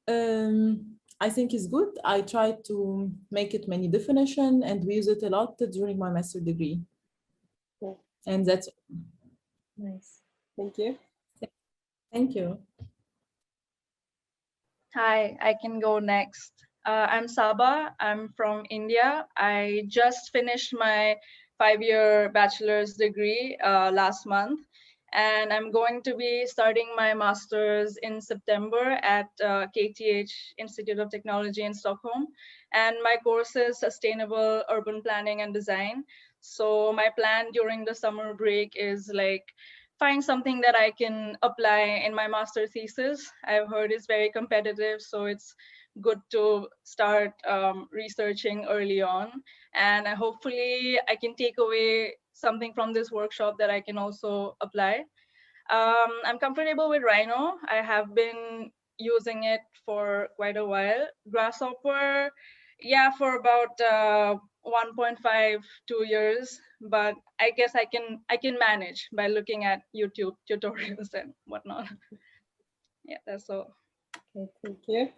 I think is good. I try to make it many definition, and we use it a lot during my master degree. Cool. And that's Nice. Thank you. Thank you. Hi, I can go next. I'm Saba. I'm from India. I just finished my 5-year bachelor's degree last month, and I'm going to be starting my master's in September at KTH Institute of Technology in Stockholm. And my course is Sustainable Urban Planning and Design. So my plan during the summer break is like find something that I can apply in my master thesis. I've heard it's very competitive, so it's good to start researching early on. And hopefully I can take away something from this workshop that I can also apply. I'm comfortable with Rhino. I have been using it for quite a while. Grasshopper, yeah, for about 1.5, 2 years, but I guess I can manage by looking at YouTube tutorials and whatnot. Yeah, that's all. Okay, thank you.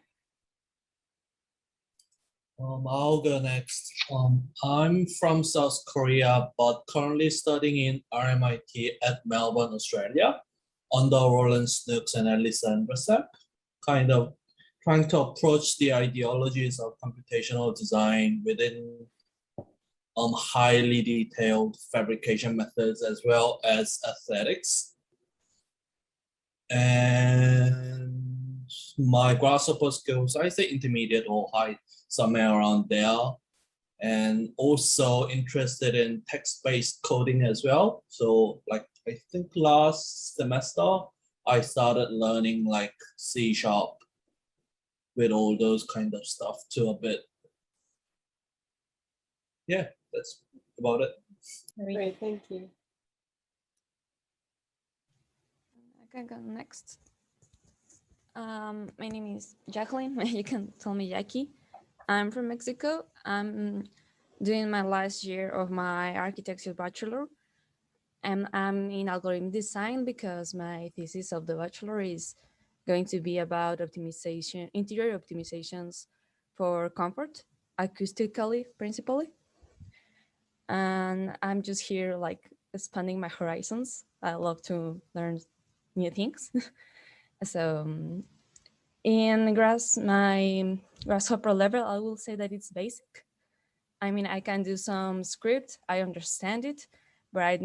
I'll go next. I'm from South Korea, but currently studying in RMIT at Melbourne, Australia, under Roland Snooks and Elisa Andrzejczyk, kind of trying to approach the ideologies of computational design within highly detailed fabrication methods as well as aesthetics. And my Grasshopper skills, I say intermediate or high, somewhere around there. And also interested in text-based coding as well. So like, I think last semester, I started learning like C# with all those kind of stuff too a bit. Yeah, that's about it. Great, thank you. I can go next. My name is Jacqueline. You can call me Jackie. I'm from Mexico. I'm doing my last year of my architecture bachelor, and I'm in algorithm design because my thesis of the bachelor is going to be about optimization, interior optimizations for comfort, acoustically principally. And I'm just here like expanding my horizons. I love to learn new things. So in my Grasshopper level, I will say that it's basic. I mean, I can do some script, I understand it, but I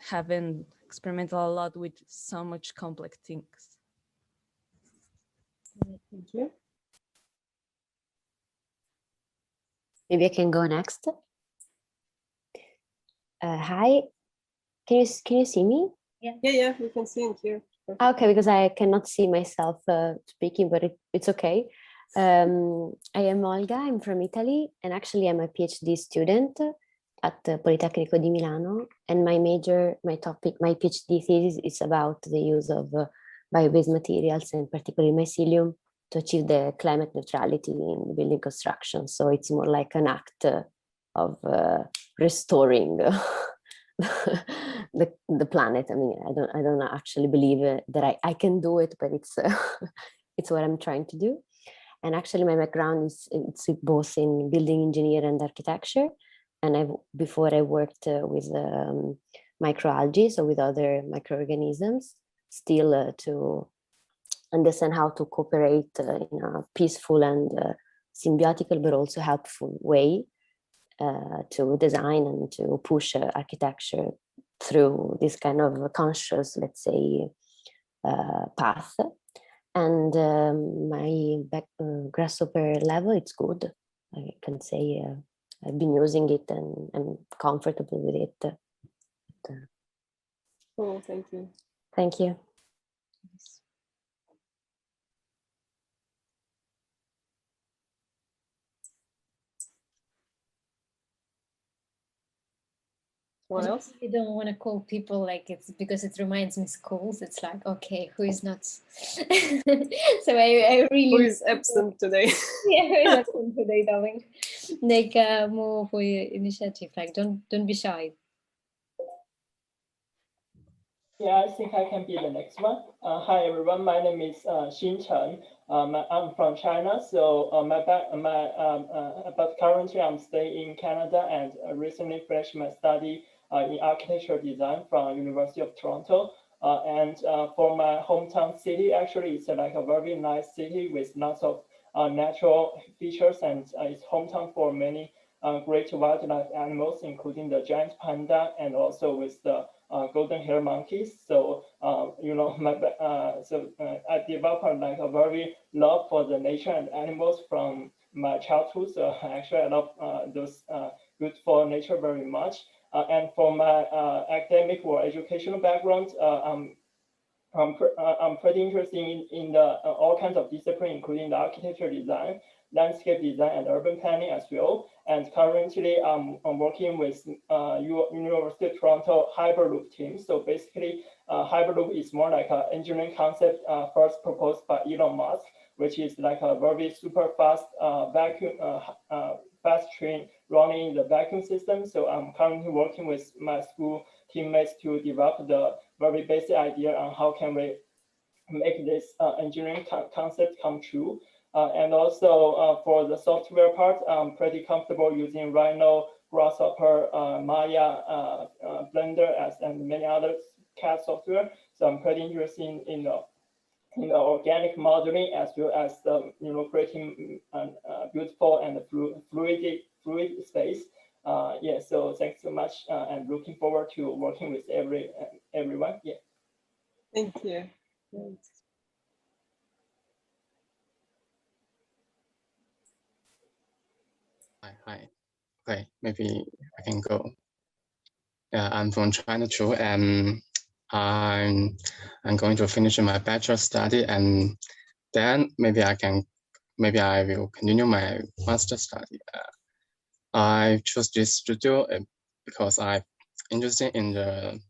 haven't experimented a lot with so much complex things. Thank you. Maybe I can go next. Hi, can you see me? Yeah, we can see and hear. Okay, because I cannot see myself speaking, but it's okay. I am Olga, I'm from Italy, and actually I'm a PhD student at Politecnico di Milano, and my PhD thesis is about the use of bio-based materials, and particularly mycelium, to achieve the climate neutrality in building construction. So it's more like an act of restoring the planet. I mean, I don't actually believe that I can do it, but it's it's what I'm trying to do. And actually, my background is both in building engineer and architecture. And before I worked with microalgae, so with other microorganisms, still to understand how to cooperate in a peaceful and symbiotical, but also helpful way to design and to push architecture through this kind of conscious, let's say, path. And my Grasshopper level, it's good. I can say I've been using it and I'm comfortable with it. Cool, thank you. Thank you. What else? You don't want to call people like it's because it reminds me schools. It's like, okay, who is not? So I really. Who is absent today? Yeah, who is absent today, darling? Like more for your initiative. Like, don't be shy. Yeah, I think I can be the next one. Hi everyone, my name is Xin Chen. I'm from China, so but currently I'm staying in Canada and recently finished my study in architectural design from University of Toronto. And for my hometown city, actually, it's like a very nice city with lots of natural features, and it's hometown for many great wildlife animals, including the giant panda and also with the golden hair monkeys. So you know, I developed like a very love for the nature and animals from my childhood. So actually, I love those beautiful nature very much. And for my academic or educational background, I'm pretty interested in the all kinds of disciplines, including the architecture design, landscape design, and urban planning as well. And currently, I'm working with University of Toronto Hyperloop team. So basically, Hyperloop is more like an engineering concept first proposed by Elon Musk, which is like a very super fast vacuum fast train running in the vacuum system. So I'm currently working with my school teammates to develop the very basic idea on how can we make this engineering concept come true. And also for the software part, I'm pretty comfortable using Rhino, Grasshopper, Maya, Blender, and many other CAD software. So I'm pretty interested in the organic modeling as well as the creating beautiful and fluid space. Yeah, so thanks so much, and looking forward to working with everyone. Yeah. Thank you. Great. Hi. Okay, maybe I can go. Yeah, I'm from China too, and I'm going to finish my bachelor study, and then maybe I will continue my master study. I chose this studio because I'm interested in the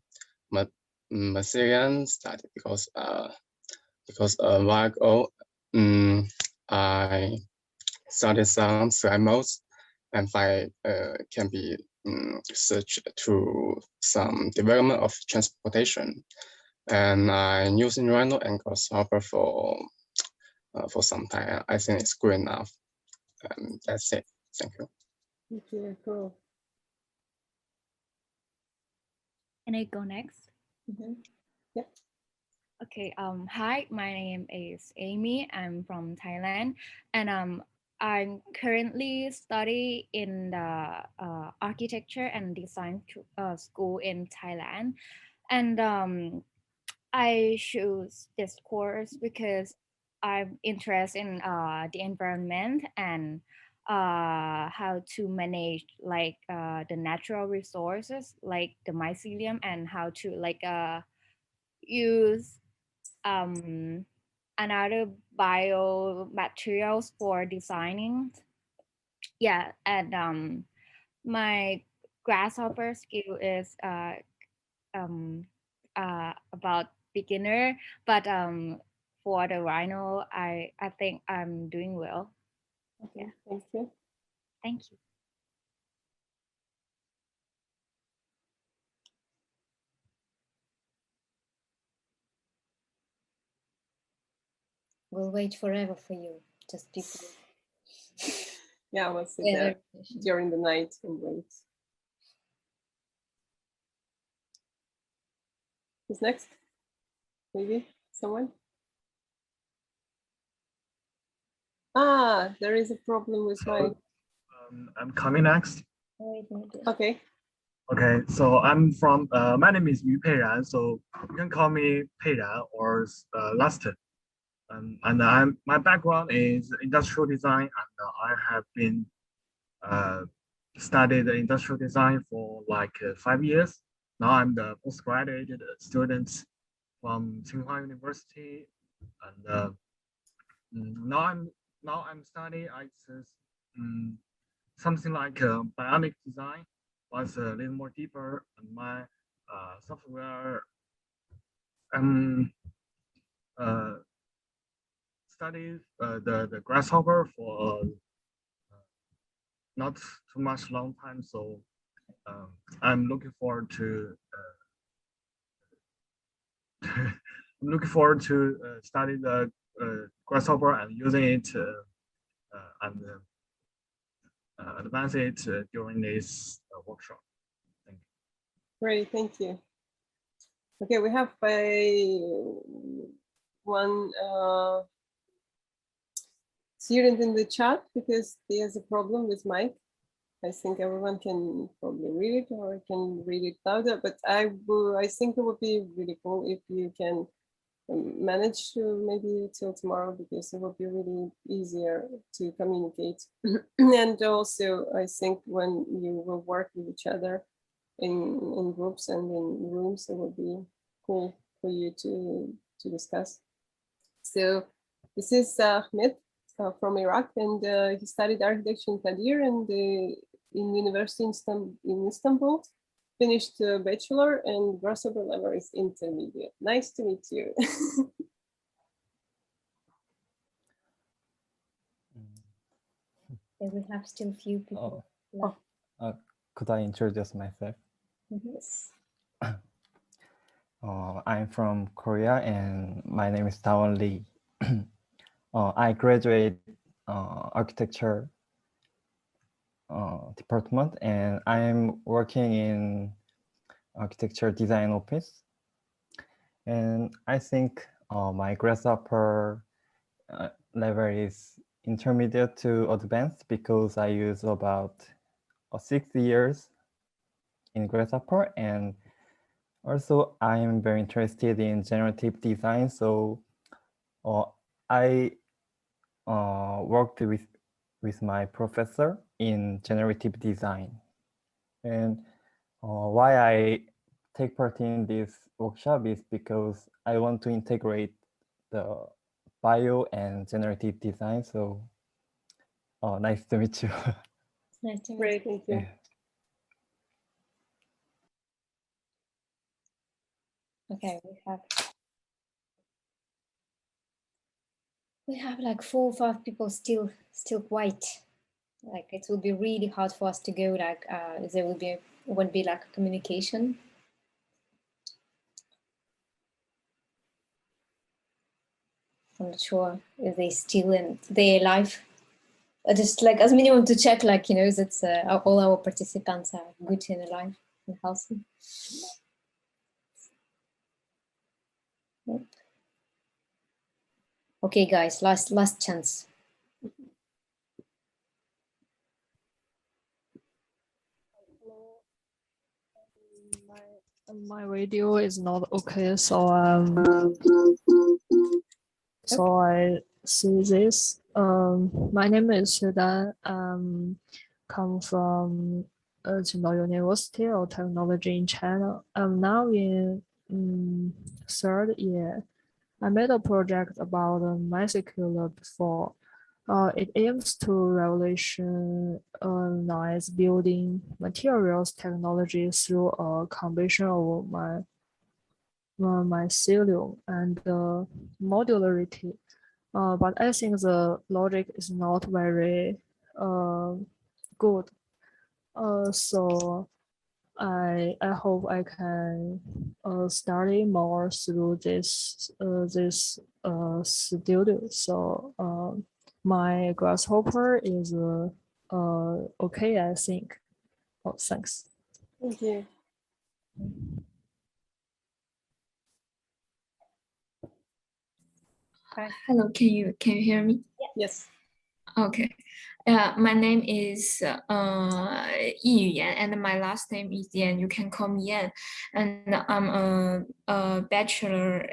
mycelium study because a while ago I studied some slime molds, and I can be searched to some development of transportation, and I'm using Rhino and Grasshopper for some time. I think it's good enough. That's it. Thank you. Thank you. Cool. Can I go next? Mm-hmm. Yeah. Okay. Hi, my name is Amy. I'm from Thailand, and I'm currently studying in the architecture and design school in Thailand, and I choose this course because I'm interested in the environment and how to manage like the natural resources like the mycelium, and how to like use another biomaterials for designing. Yeah, and my grasshopper skill is about beginner, but for the Rhino, I think I'm doing well. Okay, yeah. Thank you. Thank you. We'll wait forever for you. Just people. Yeah, we'll sit there during the night and wait. Who's next? Maybe someone? Ah, there is a problem with my. I'm coming next. Okay. Okay, so I'm from. My name is Yu Peiran, so you can call me Peiran or Lusted. And my background is industrial design, and I have been studied industrial design for like 5 years. Now I'm the postgraduate student from Tsinghua University, and now I'm studying something like bionic design, but a little more deeper. And my software studies the grasshopper for not too much long time, so I'm looking forward to I'm looking forward to study the grasshopper and using it and advance it during this workshop. Thank you. Great, thank you. Okay, we have one student in the chat because he has a problem with mic. I think everyone can probably read it or can read it louder, but I think it would be really cool if you can manage to maybe till tomorrow, because it would be really easier to communicate. And also, I think when you will work with each other in groups and in rooms, it would be cool for you to discuss. So this is Ahmed from Iraq, and he studied architecture in Kadir and in university in Istanbul, finished bachelor, and grasshopper level is intermediate. Nice to meet you. We have still few people left. Could I introduce myself? Yes. I'm from Korea and my name is Dawon Lee. I graduate architecture department, and I'm working in architecture design office. And I think my grasshopper level is intermediate to advanced because I use about 6 years in grasshopper, and also I'm very interested in generative design. So I worked with my professor in generative design. And why I take part in this workshop is because I want to integrate the bio and generative design. So nice to meet you. Nice to meet Great, thank you. Yeah. Okay, we have like 4 or 5 people still white. Like it will be really hard for us to go. Like there won't be like a communication. I'm not sure if they still in their life. Just like as minimum to check, like, you know, that all our participants are good in life and healthy. Yep. Okay, guys, last chance. My video is not okay, so so I see this. My name is Xudan. Come from Qingdao University of Technology in China. I'm now in 3rd year. I made a project about mycelium before. It aims to revolutionize building materials technology through a combination of mycelium and modularity. But I think the logic is not very good. So I hope I can study more through this studio. So my grasshopper is okay, I think. Oh, thanks. Thank you. Hello, can you hear me? Yes. Okay. My name is Yi Yuyan, and my last name is Yan. You can call me Yan. And I'm a bachelor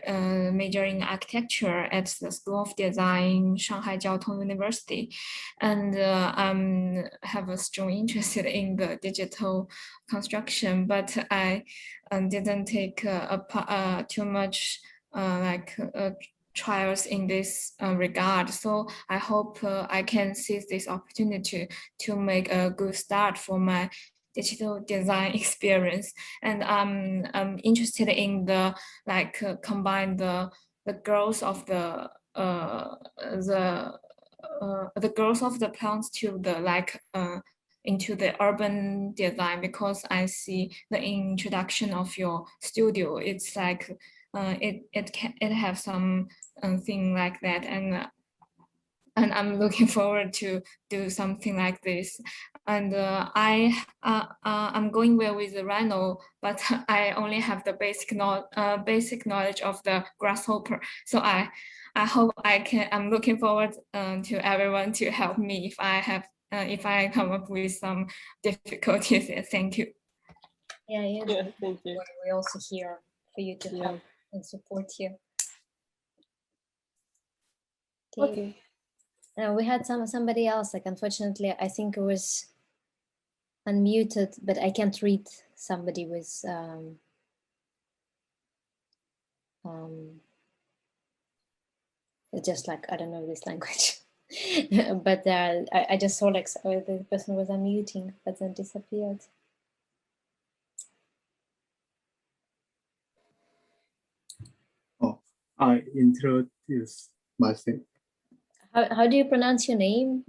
major in architecture at the School of Design, Shanghai Jiao Tong University. And I have a strong interest in the digital construction, but I didn't take too much trials in this regard. So I hope I can seize this opportunity to make a good start for my digital design experience. And I'm interested in the combine the growth of the growth of the plants to the into the urban design, because I see the introduction of your studio. It's like it have some thing like that, and and I'm looking forward to do something like this. And I'm going well with the rhino, but I only have the basic knowledge of the grasshopper. So I hope I can. I'm looking forward to everyone to help me if I come up with some difficulties. Thank you. Yeah, thank you. We're also here for you to help and support you. Okay. We had somebody else, like unfortunately, I think it was unmuted, but I can't read. Somebody was just like, I don't know this language. But I just saw like the person was unmuting, but then disappeared. Oh, I introduce myself. How do you pronounce your name?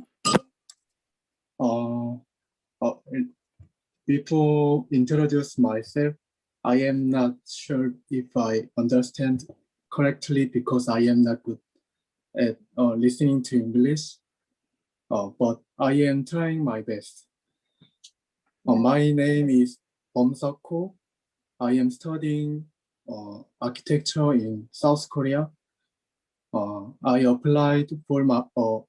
Before introduce myself, I am not sure if I understand correctly because I am not good at listening to English, but I am trying my best. My name is Bomsako. I am studying architecture in South Korea. I applied for my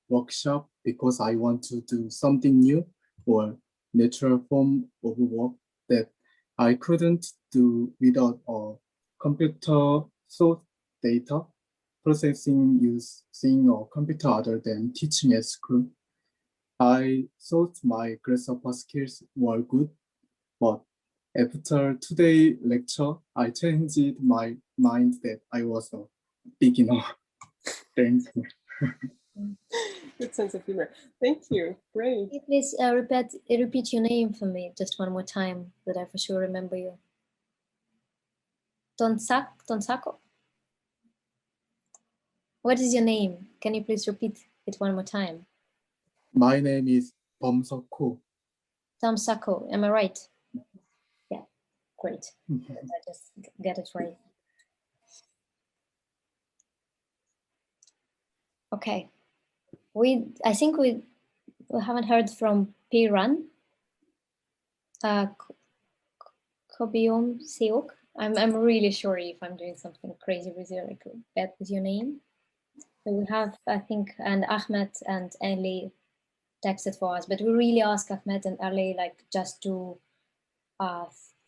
workshop because I want to do something new or natural form of work that I couldn't do without computer source data processing using a computer other than teaching at school. I thought my grasshopper skills were good, but after today's lecture, I changed my mind that I was a beginner. Thanks. Good sense of humor. Thank you. Great. Please repeat your name for me just one more time, that I for sure remember you. Tonsako? What is your name? Can you please repeat it one more time? My name is Bomsako. Tomsako, am I right? Yeah, great. I just get it right. Okay. I think we haven't heard from Piran. Kobiom Seok. I'm really sorry if I'm doing something crazy with your bad with your name. So we have, I think, and Ahmed and Ali texted for us, but we really ask Ahmed and Ali like just to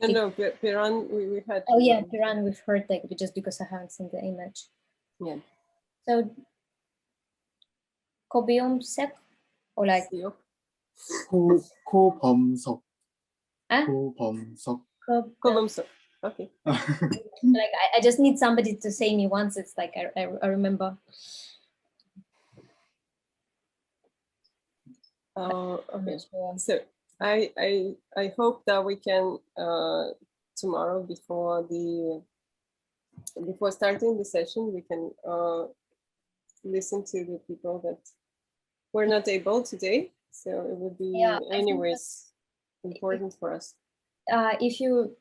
no, Piran, we had. Oh yeah, Piran we've heard like just because I haven't seen the image. Yeah. So Kobiom Sek or like Kobomsok. Kobomsok. Okay. Like I just need somebody to say me once. It's like I remember. Okay. So I hope that we can tomorrow before starting the session we can listen to the people that were not able today. So it would be anyways important for us. If you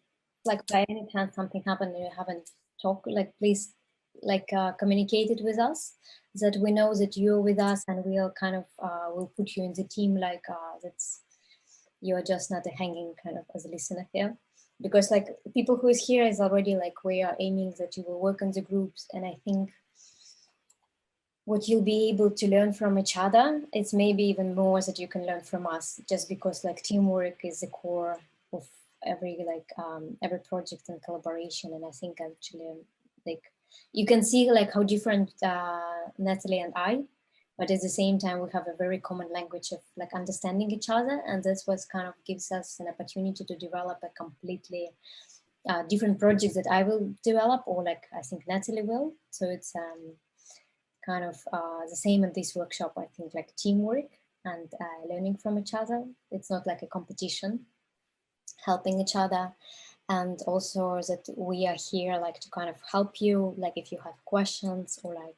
like by any chance something happened and you haven't talked, like please like communicate it with us, that we know that you're with us, and we'll kind of we'll put you in the team, like that's you're just not a hanging kind of as a listener here, because like people who is here is already like we are aiming that you will work in the groups, and I think what you'll be able to learn from each other, it's maybe even more that you can learn from us, just because like teamwork is the core of every project and collaboration. And I think actually like you can see like how different Nataly and I, but at the same time we have a very common language of like understanding each other, and that's what kind of gives us an opportunity to develop a completely different projects that I will develop, or like I think Nataly will. So it's kind of the same in this workshop. I think like teamwork and learning from each other. It's not like a competition, helping each other. And also that we are here like to kind of help you, like if you have questions or like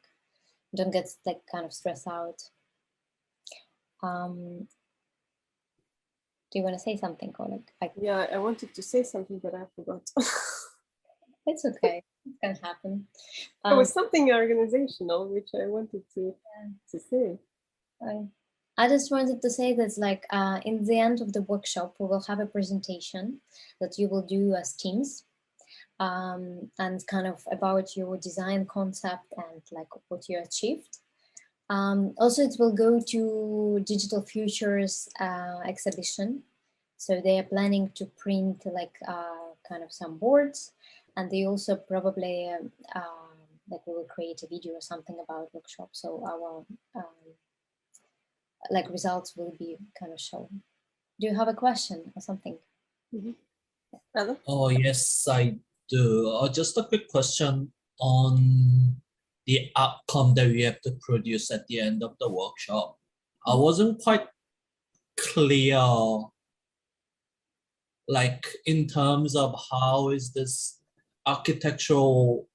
don't get like kind of stressed out. Do you want to say something, or like yeah, I wanted to say something but I forgot. It's okay, it can happen. It was something organizational which I wanted to say. I just wanted to say that, like, in the end of the workshop, we will have a presentation that you will do as teams, and kind of about your design concept and like what you achieved. Also, it will go to Digital Futures exhibition. So they are planning to print like kind of some boards, and they also probably like we will create a video or something about workshop. So our like results will be kind of shown. Do you have a question or something? Oh, yes, I do. Just a quick question on the outcome that we have to produce at the end of the workshop. I wasn't quite clear, like in terms of how is this architectural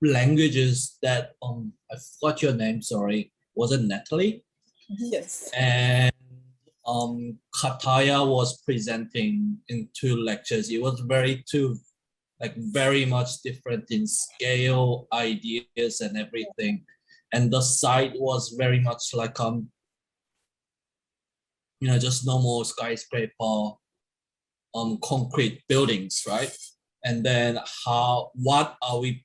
languages that, I forgot your name, sorry, was it Nataly? Yes. And Kataya was presenting in 2 lectures. It was very much different in scale, ideas, and everything. And the site was very much like just normal skyscraper, concrete buildings, right? And then what are we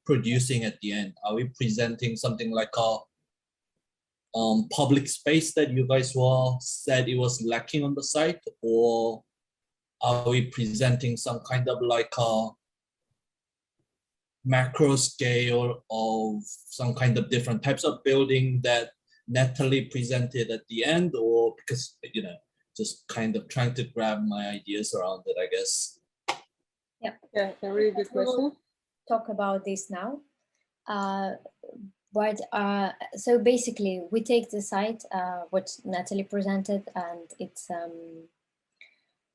producing at the end? Are we presenting something like a public space that you guys said it was lacking on the site, or are we presenting some kind of like a macro scale of some kind of different types of building that Nataly presented at the end, or because just kind of trying to grab my ideas around it, I guess. Yeah, a really good question. Talk about this now. But so basically, we take the site, what Nataly presented, and it's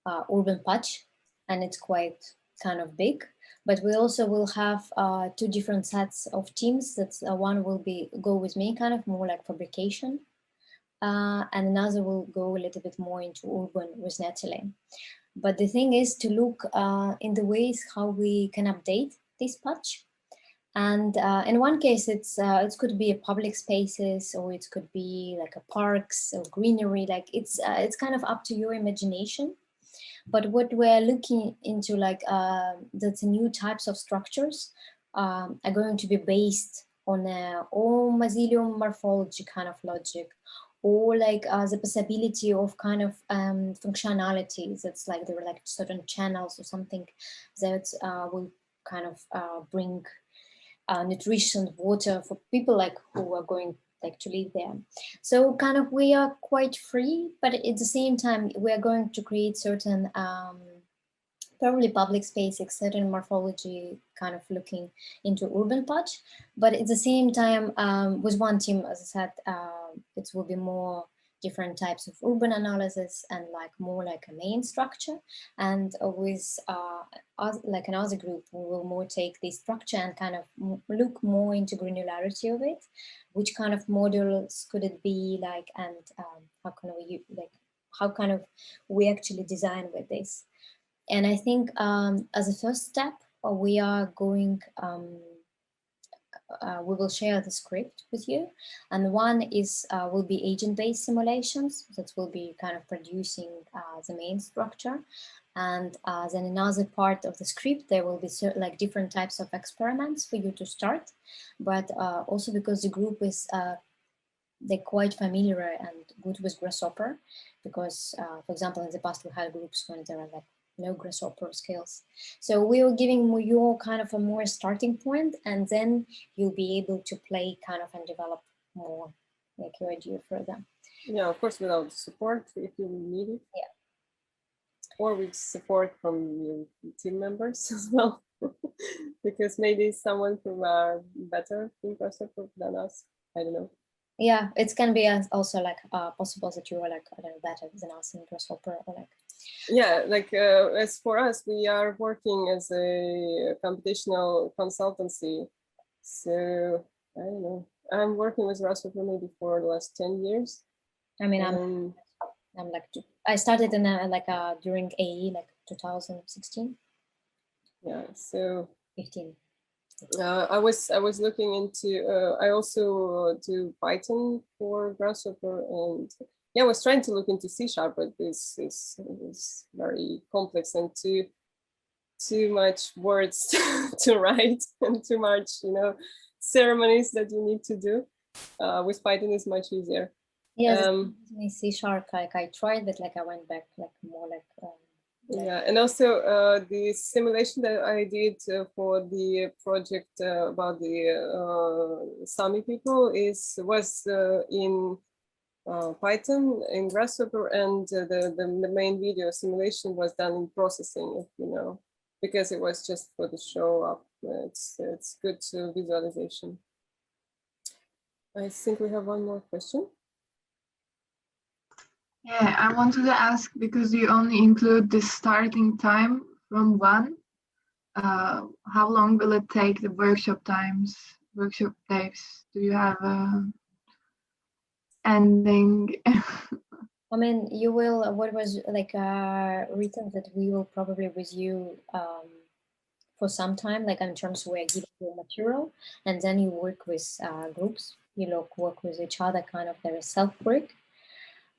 urban patch, and it's quite kind of big. But we also will have 2 different sets of teams. That's one will go with me, kind of more like fabrication, and another will go a little bit more into urban with Nataly. But the thing is to look in the ways how we can update this patch. And in one case, it could be a public spaces, or it could be like a parks or greenery. Like it's kind of up to your imagination. But what we're looking into, like that the new types of structures are going to be based on all mycelium morphology kind of logic, or like the possibility of kind of functionalities. That's like there are like certain channels or something that will kind of bring nutrition, water for people like who are going like to live there. So kind of we are quite free, but at the same time we are going to create certain probably public spaces, certain morphology kind of looking into urban patch. But at the same time with one team, as I said, it will be more different types of urban analysis and like more like a main structure. And with like another group, we will more take this structure and kind of look more into granularity of it. Which kind of models could it be like, and how can we like, how kind of we actually design with this. And I think as a first step, we are going, we will share the script with you. And one is will be agent-based simulations that will be kind of producing the main structure. And then another part of the script, there will be like different types of experiments for you to start. But also because the group is they're quite familiar and good with Grasshopper, because for example, in the past we had groups when there are like no Grasshopper skills. So we are giving you kind of a more starting point, and then you'll be able to play kind of and develop more like your idea further. Yeah, of course, without support if you need it. Yeah. Or with support from your team members as well, because maybe someone from better in Grasshopper than us. I don't know. Yeah, it can be also like possible that you are like, I don't know, better than us in Grasshopper, or like. Yeah, like as for us, we are working as a computational consultancy. So I don't know. I'm working with Grasshopper maybe for the last 10 years. I mean, I'm like, I started in like during AE like 2016. Yeah, so 15. I was looking into. I also do Python for Grasshopper, and yeah, I was trying to look into C#, but this is very complex and too much words to write and too much, ceremonies that you need to do. With Python is much easier. Yeah, C#. Like I tried, but like I went back like more like. Yeah, and also the simulation that I did for the project about the Sami people was in Python in Grasshopper, and the main video simulation was done in processing, if you know, because it was just for the show up. It's good visualization. I think we have one more question. Yeah, I wanted to ask, because you only include the starting time from 1, how long will it take, the workshop days? Do you have a ending? I mean, you will, what was like written that we will probably with you for some time, like in terms of we're giving you material, and then you work with groups, you work with each other, kind of there is self-work.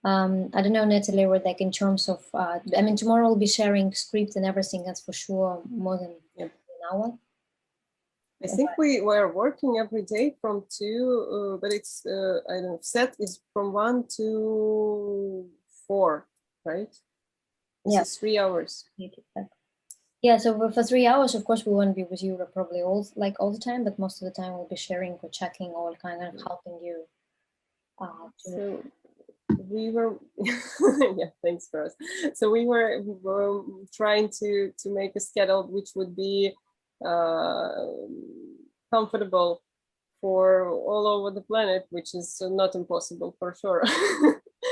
I don't know, Nataly, or like in terms of, I mean, tomorrow we'll be sharing script and everything, that's for sure, more than an hour. I think we were working every day from 2, but it's, I don't know, set is from 1 to 4, right? This is 3 hours. Yeah, so for 3 hours, of course, we won't be with you probably all the time, but most of the time we'll be sharing or checking or kind of helping you. So we were, yeah, thanks for us. So we were trying to make a schedule which would be comfortable for all over the planet, which is not impossible for sure.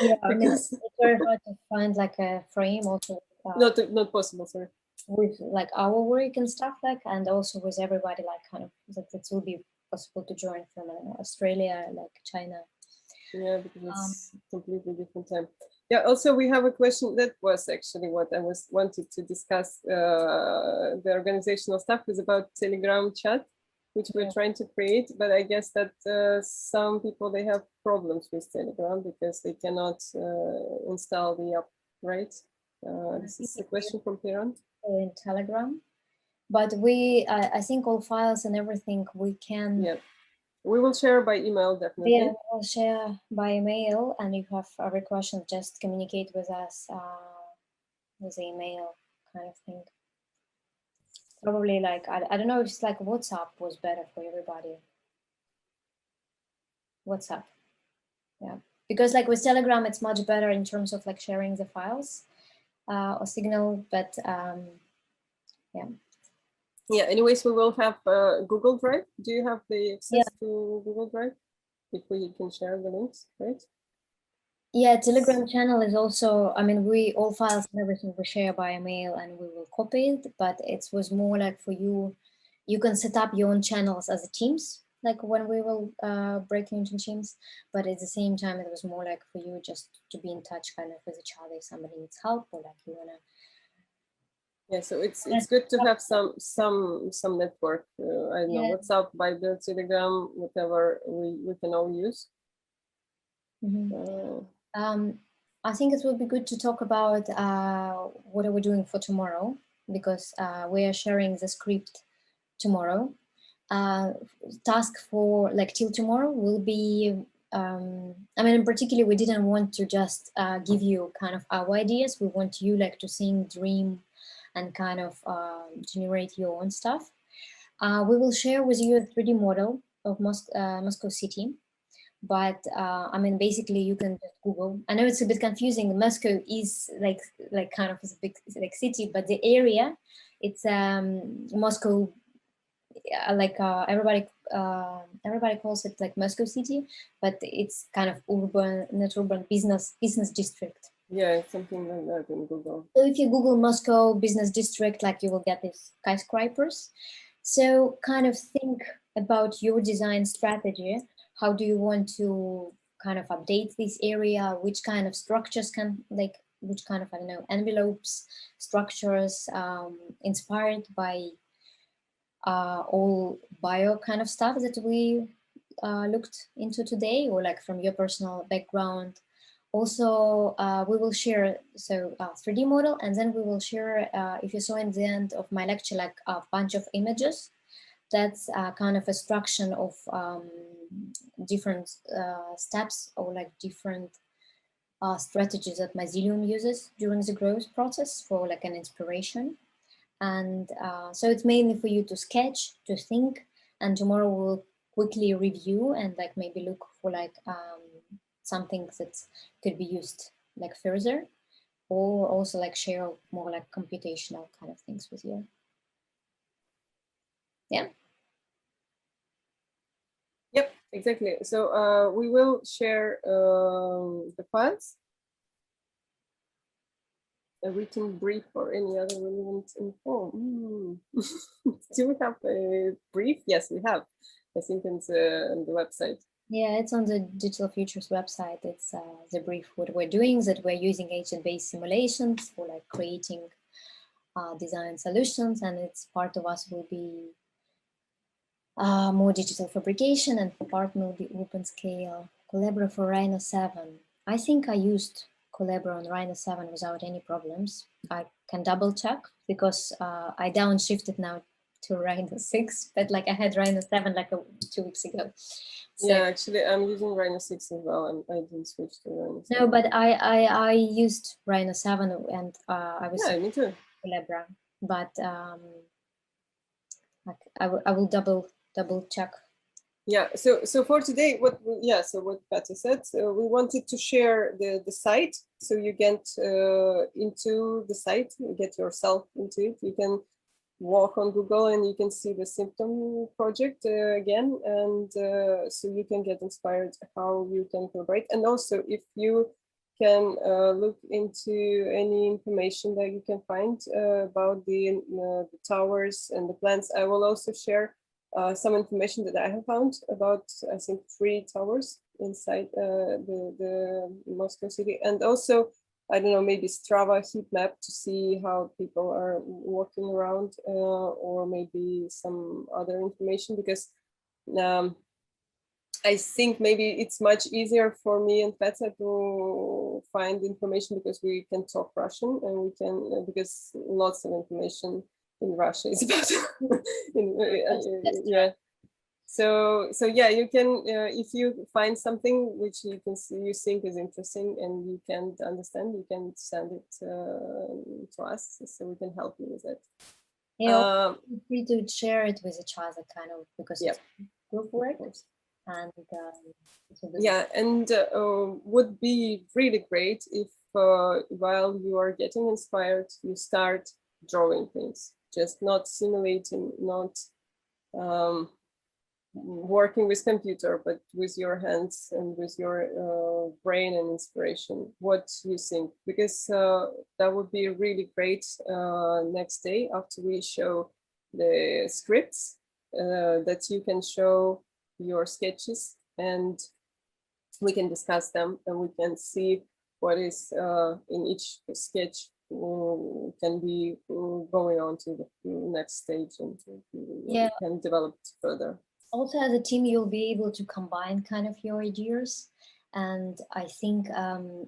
Yeah, I mean, it's very hard to find like a frame also. Not possible, sorry. With like our work and stuff and also with everybody like kind of that it will be possible to join from Australia, like China. Yeah, because it's completely different time. Yeah, also we have a question that was actually what I wanted to discuss. The organizational stuff is about Telegram chat, which we're trying to create, but I guess that some people, they have problems with Telegram because they cannot install the app, right? This is a question from Piran. In Telegram, but I think all files and everything we can. Yeah, we will share by email definitely. Yeah, we'll share by email, and if you have other questions, just communicate with us with email kind of thing. Probably like I don't know if it's like WhatsApp was better for everybody. WhatsApp, yeah, because like with Telegram, it's much better in terms of like sharing the files or Signal, but yeah. Yeah, anyways, we will have Google Drive. Do you have the access to Google Drive? If we can share the links, right? Yeah, Telegram channel is also, I mean, we all files and everything we share by email and we will copy it, but it was more like for you, you can set up your own channels as a teams, like when we will break into teams, but at the same time, it was more like for you just to be in touch kind of with each other if somebody needs help or like you wanna. Yeah, so it's good to have some network. I don't know, WhatsApp, Viber, Telegram, whatever we can all use. I think it would be good to talk about what are we doing for tomorrow, because we are sharing the script tomorrow. Task for like till tomorrow will be, I mean, in particular, we didn't want to just give you kind of our ideas. We want you like to think, dream, and kind of generate your own stuff. We will share with you a 3D model of Moscow City. But I mean, basically, you can just Google. I know it's a bit confusing. Moscow is like kind of a big like city, but the area, it's Moscow. Like everybody calls it like Moscow City, but it's kind of urban, not urban, business district. Yeah, it's something like that in Google. So if you Google Moscow business district, like you will get these skyscrapers. So kind of think about your design strategy. How do you want to kind of update this area? Which kind of structures can, like, which kind of, I don't know, envelopes, structures inspired by all bio kind of stuff that we looked into today, or like from your personal background. Also, we will share 3D model, and then we will share, if you saw in the end of my lecture, like a bunch of images. That's kind of extraction of different steps, or like different strategies that mycelium uses during the growth process for like an inspiration. And so it's mainly for you to sketch, to think, and tomorrow we'll quickly review and like maybe look for like something that could be used like further, or also like share more like computational kind of things with you. Yeah. Yep, exactly. So we will share the files, a written brief or any other relevant info. Do we have a brief? Yes, we have. I think it's on the website. Yeah, it's on the DigitalFUTURES website. It's the brief what we're doing, that we're using agent-based simulations for like creating design solutions, and it's part of us will be more digital fabrication, and for part will be open scale. Collabora for Rhino 7. I think I used Collabora on Rhino 7 without any problems. I can double check because I downshifted now to Rhino 6, but like I had Rhino 7 like 2 weeks ago. So, yeah, actually, I'm using Rhino 6 as well. I didn't switch to Rhino 7. No, but I used Rhino 7 and I was me too. Collabora, but I will double check. Yeah, so for today, what Patty said, we wanted to share the site, so you get into the site, you get yourself into it. You can walk on Google and you can see the symptom project again, and so you can get inspired how you can collaborate. And also, if you can look into any information that you can find about the towers and the plants, I will also share some information that I have found about, I think, 3 towers inside the Moscow city, and also, I don't know, maybe Strava heat map to see how people are walking around, or maybe some other information, because I think maybe it's much easier for me and Petya to find information because we can talk Russian, and we can, because lots of information in Russia is about yeah. So yeah, you can if you find something which you can see, you think is interesting and you can't understand, you can send it to us so we can help you with it. Yeah, feel free to share it with each other, kind of, because it's group work. And yeah, and would be really great if while you are getting inspired, you start drawing things, just not simulating, not working with computer, but with your hands and with your brain and inspiration. What you think? Because that would be really great next day after we show the scripts, that you can show your sketches and we can discuss them, and we can see what is in each sketch can be going on to the next stage, and yeah, can develop it further. Also, as a team, you'll be able to combine kind of your ideas. And I think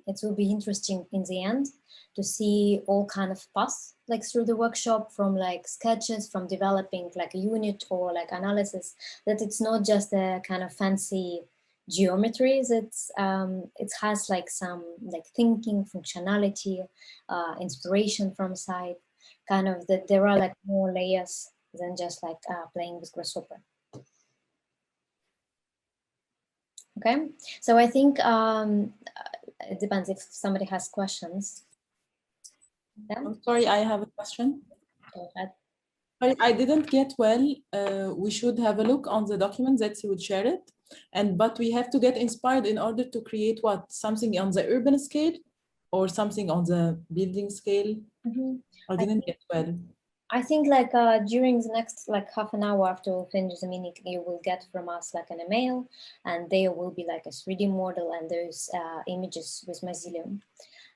it will be interesting in the end to see all kind of paths like through the workshop, from like sketches, from developing like a unit or like analysis, that it's not just a kind of fancy geometries. It has like some like thinking, functionality, inspiration from side, kind of that there are like more layers than just like playing with Grasshopper. Okay, so I think it depends if somebody has questions. Yeah? I'm sorry, I have a question. Go ahead. I didn't get well. We should have a look on the document that you would share it, but we have to get inspired in order to create what? Something on the urban scale or something on the building scale? I didn't get well. I think like during the next like half an hour after we finish the meeting, you will get from us like an email, and there will be like a 3D model and those images with mycelium.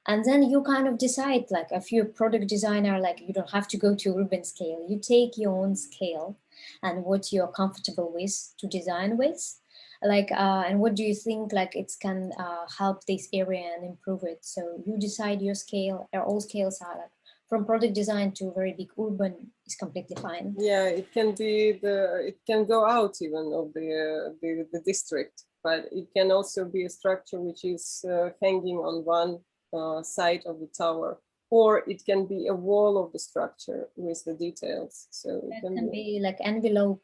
And then you kind of decide, like if you're a product designer, like you don't have to go to urban scale. You take your own scale and what you're comfortable with to design with. Like, and what do you think like it can help this area and improve it? So you decide your scale, all scales are like from product design to very big urban is completely fine. Yeah, it can be it can go out even of the district, but it can also be a structure which is hanging on one side of the tower, or it can be a wall of the structure with the details. So it can be like envelope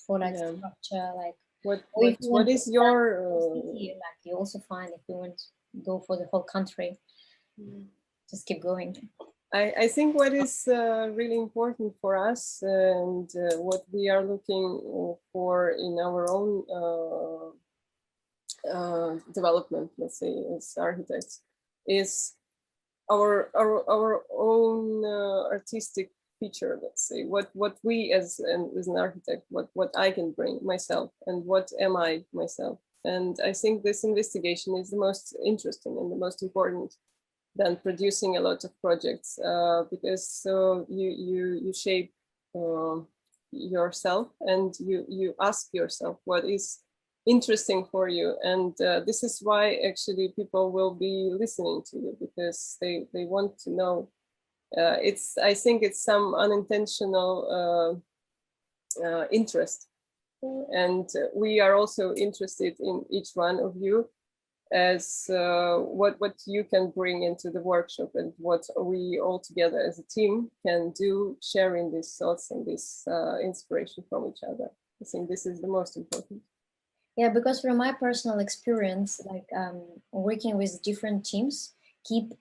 for like structure, like what is your like you also find if you want to go for the whole country, just keep going. I think what is really important for us and what we are looking for in our own development, let's say as architects, is our own artistic feature. Let's say what we as an architect, what I can bring myself and what am I myself. And I think this investigation is the most interesting and the most important than producing a lot of projects, because you shape yourself and you ask yourself what is interesting for you, and this is why actually people will be listening to you, because they want to know. I think it's some unintentional interest, and we are also interested in each one of you as what you can bring into the workshop and what we all together as a team can do, sharing these thoughts and this inspiration from each other. I think this is the most important. Yeah, because from my personal experience, like working with different teams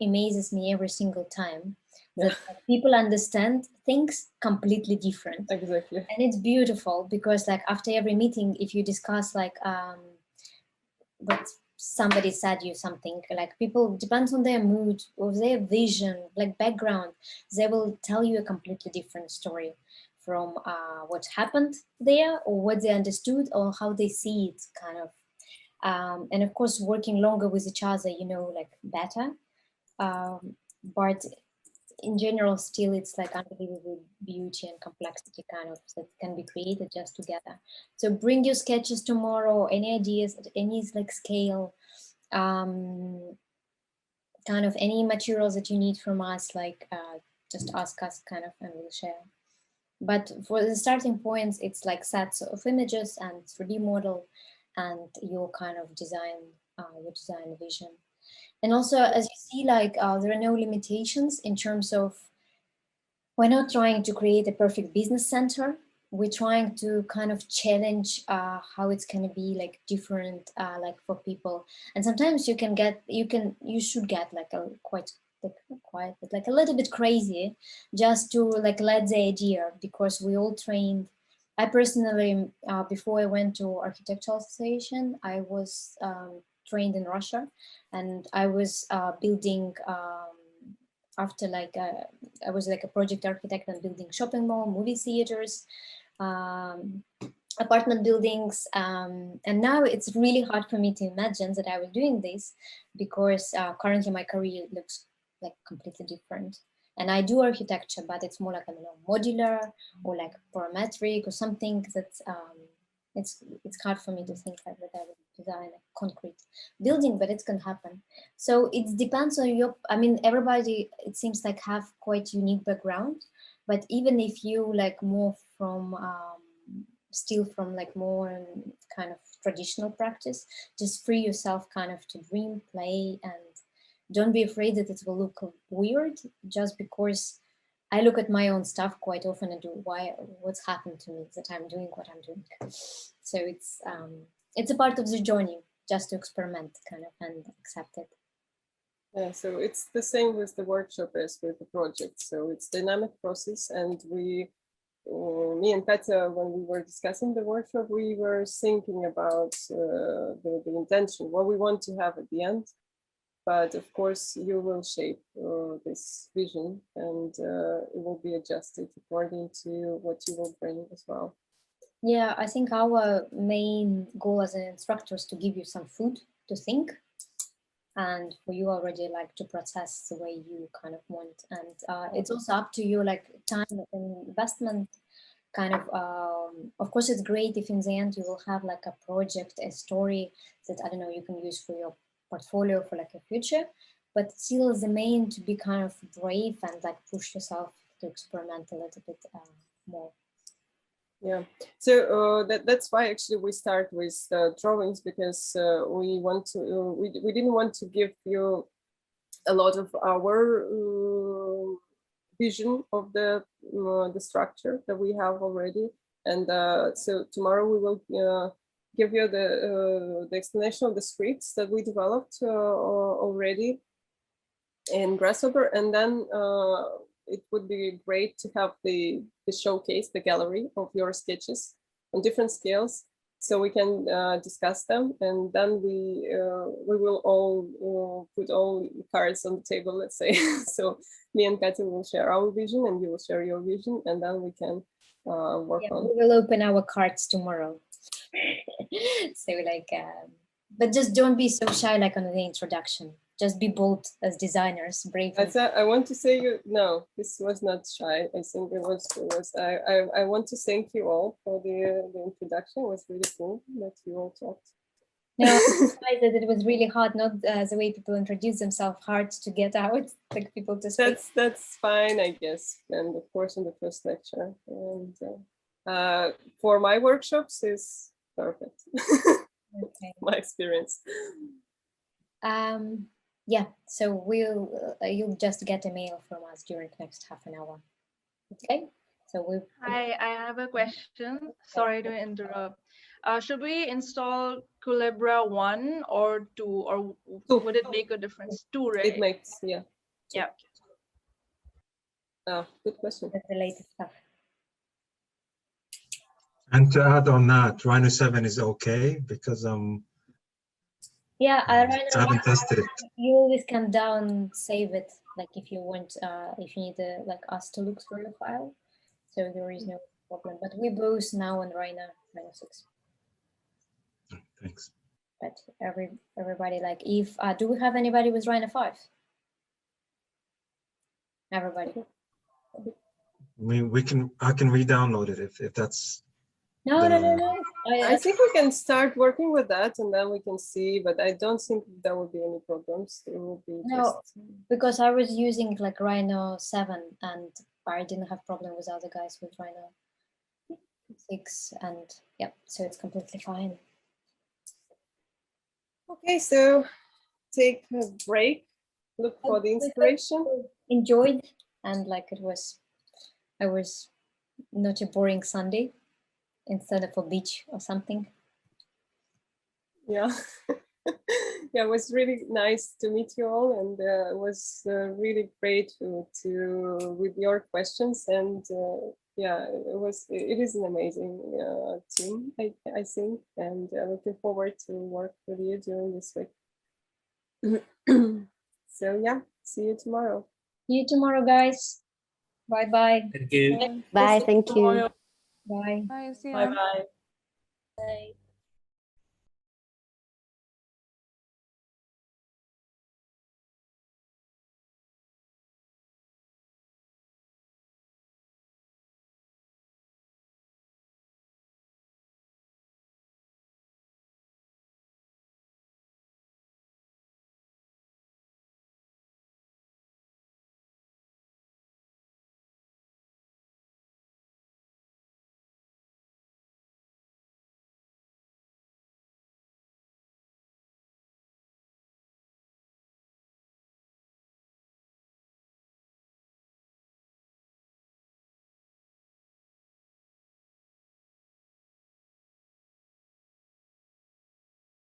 amazes me every single time that people understand things completely different. Exactly. And it's beautiful because like after every meeting, if you discuss like what somebody said you something, like people depends on their mood or their vision, like background, they will tell you a completely different story from what happened there or what they understood or how they see it kind of. And of course, working longer with each other, you know, like better. But in general, still it's like unbelievable beauty and complexity kind of that can be created just together. So bring your sketches tomorrow, any ideas at any like scale, kind of any materials that you need from us, like just ask us kind of and we'll share. But for the starting points, it's like sets of images and 3D model and your kind of design, your design vision. And also, as you see, like there are no limitations in terms of, we're not trying to create a perfect business center. We're trying to kind of challenge how it's going to be like different, like for people. And sometimes you should get like a like a little bit crazy just to like let the idea, because we all trained. I personally, before I went to Architectural Association, I was trained in Russia, and I was building after like I was like a project architect and building shopping mall, movie theaters, apartment buildings, and now it's really hard for me to imagine that I was doing this, because currently my career looks like completely different. And I do architecture, but it's more like a modular or like parametric or something that's it's hard for me to think like that I would design a concrete building, but it's gonna happen. So it depends on your, I mean, everybody, it seems like have quite unique background, but even if you like more from, still from like more kind of traditional practice, just free yourself kind of to dream, play, and don't be afraid that it will look weird, just because I look at my own stuff quite often and do what's happened to me that I'm doing what I'm doing. So it's a part of the journey, just to experiment kind of and accept it. Yeah, so it's the same with the workshop as with the project. So it's dynamic process, and me and Petra, when we were discussing the workshop, we were thinking about the intention, what we want to have at the end. But of course, you will shape this vision, and it will be adjusted according to what you will bring as well. Yeah, I think our main goal as an instructor is to give you some food to think. and for you already like to process the way you kind of want. And it's also up to you, like time and investment kind of course it's great if in the end you will have like a project, a story that, I don't know, you can use for your portfolio for like a future, but still the main to be kind of brave and like push yourself to experiment a little bit more. Yeah, so that's why actually we start with drawings, because we want to we didn't want to give you a lot of our vision of the structure that we have already, and so tomorrow we will give you the explanation of the scripts that we developed already in Grasshopper, and then it would be great to have the showcase, the gallery of your sketches on different scales, so we can discuss them, and then we will all put all cards on the table, let's say. So me and Katya will share our vision, and you will share your vision, and then we can work on. We will open our cards tomorrow. So like, but just don't be so shy, like on the introduction. Just be bold as designers, brave. I want to say no, this was not shy. I think it was I want to thank you all for the introduction. It was really cool that you all talked. No, I'm surprised that it was really hard, not the way people introduce themselves, hard to get out, like people to speak. That's fine, I guess. And of course in the first lecture. And for my workshops is perfect. Okay. My experience. Yeah, so you'll just get a mail from us during the next half an hour. Okay, so I have a question. Sorry to interrupt. Should we install Culebra 1 or 2, or would it make a difference? 2, right? It makes, yeah. Yeah. Good question. That's the latest stuff. And to add on that, Rhino 7 is okay because yeah, I haven't tested it. You always can down save it, like if you want, if you need like us to look through your file, so there is no problem. But we both now on Rhino 6. Thanks. But everybody, like, if do we have anybody with Rhino 5? Everybody. I can re-download it if that's. No. I think we can start working with that, and then we can see. But I don't think there will be any problems. It will be just... because I was using like Rhino 7, and I didn't have problem with other guys with Rhino 6, and yeah, so it's completely fine. Okay, so take a break. Look for the inspiration. Enjoyed, and like it was not a boring Sunday instead of a beach or something. Yeah. Yeah, it was really nice to meet you all, and it was really great to with your questions, and yeah, it is an amazing team, I think, and looking forward to work with you during this week. So yeah, see you tomorrow. See you tomorrow, guys. Bye. Thank you. Bye. Thank you. Bye. Bye. See ya. Bye. Bye.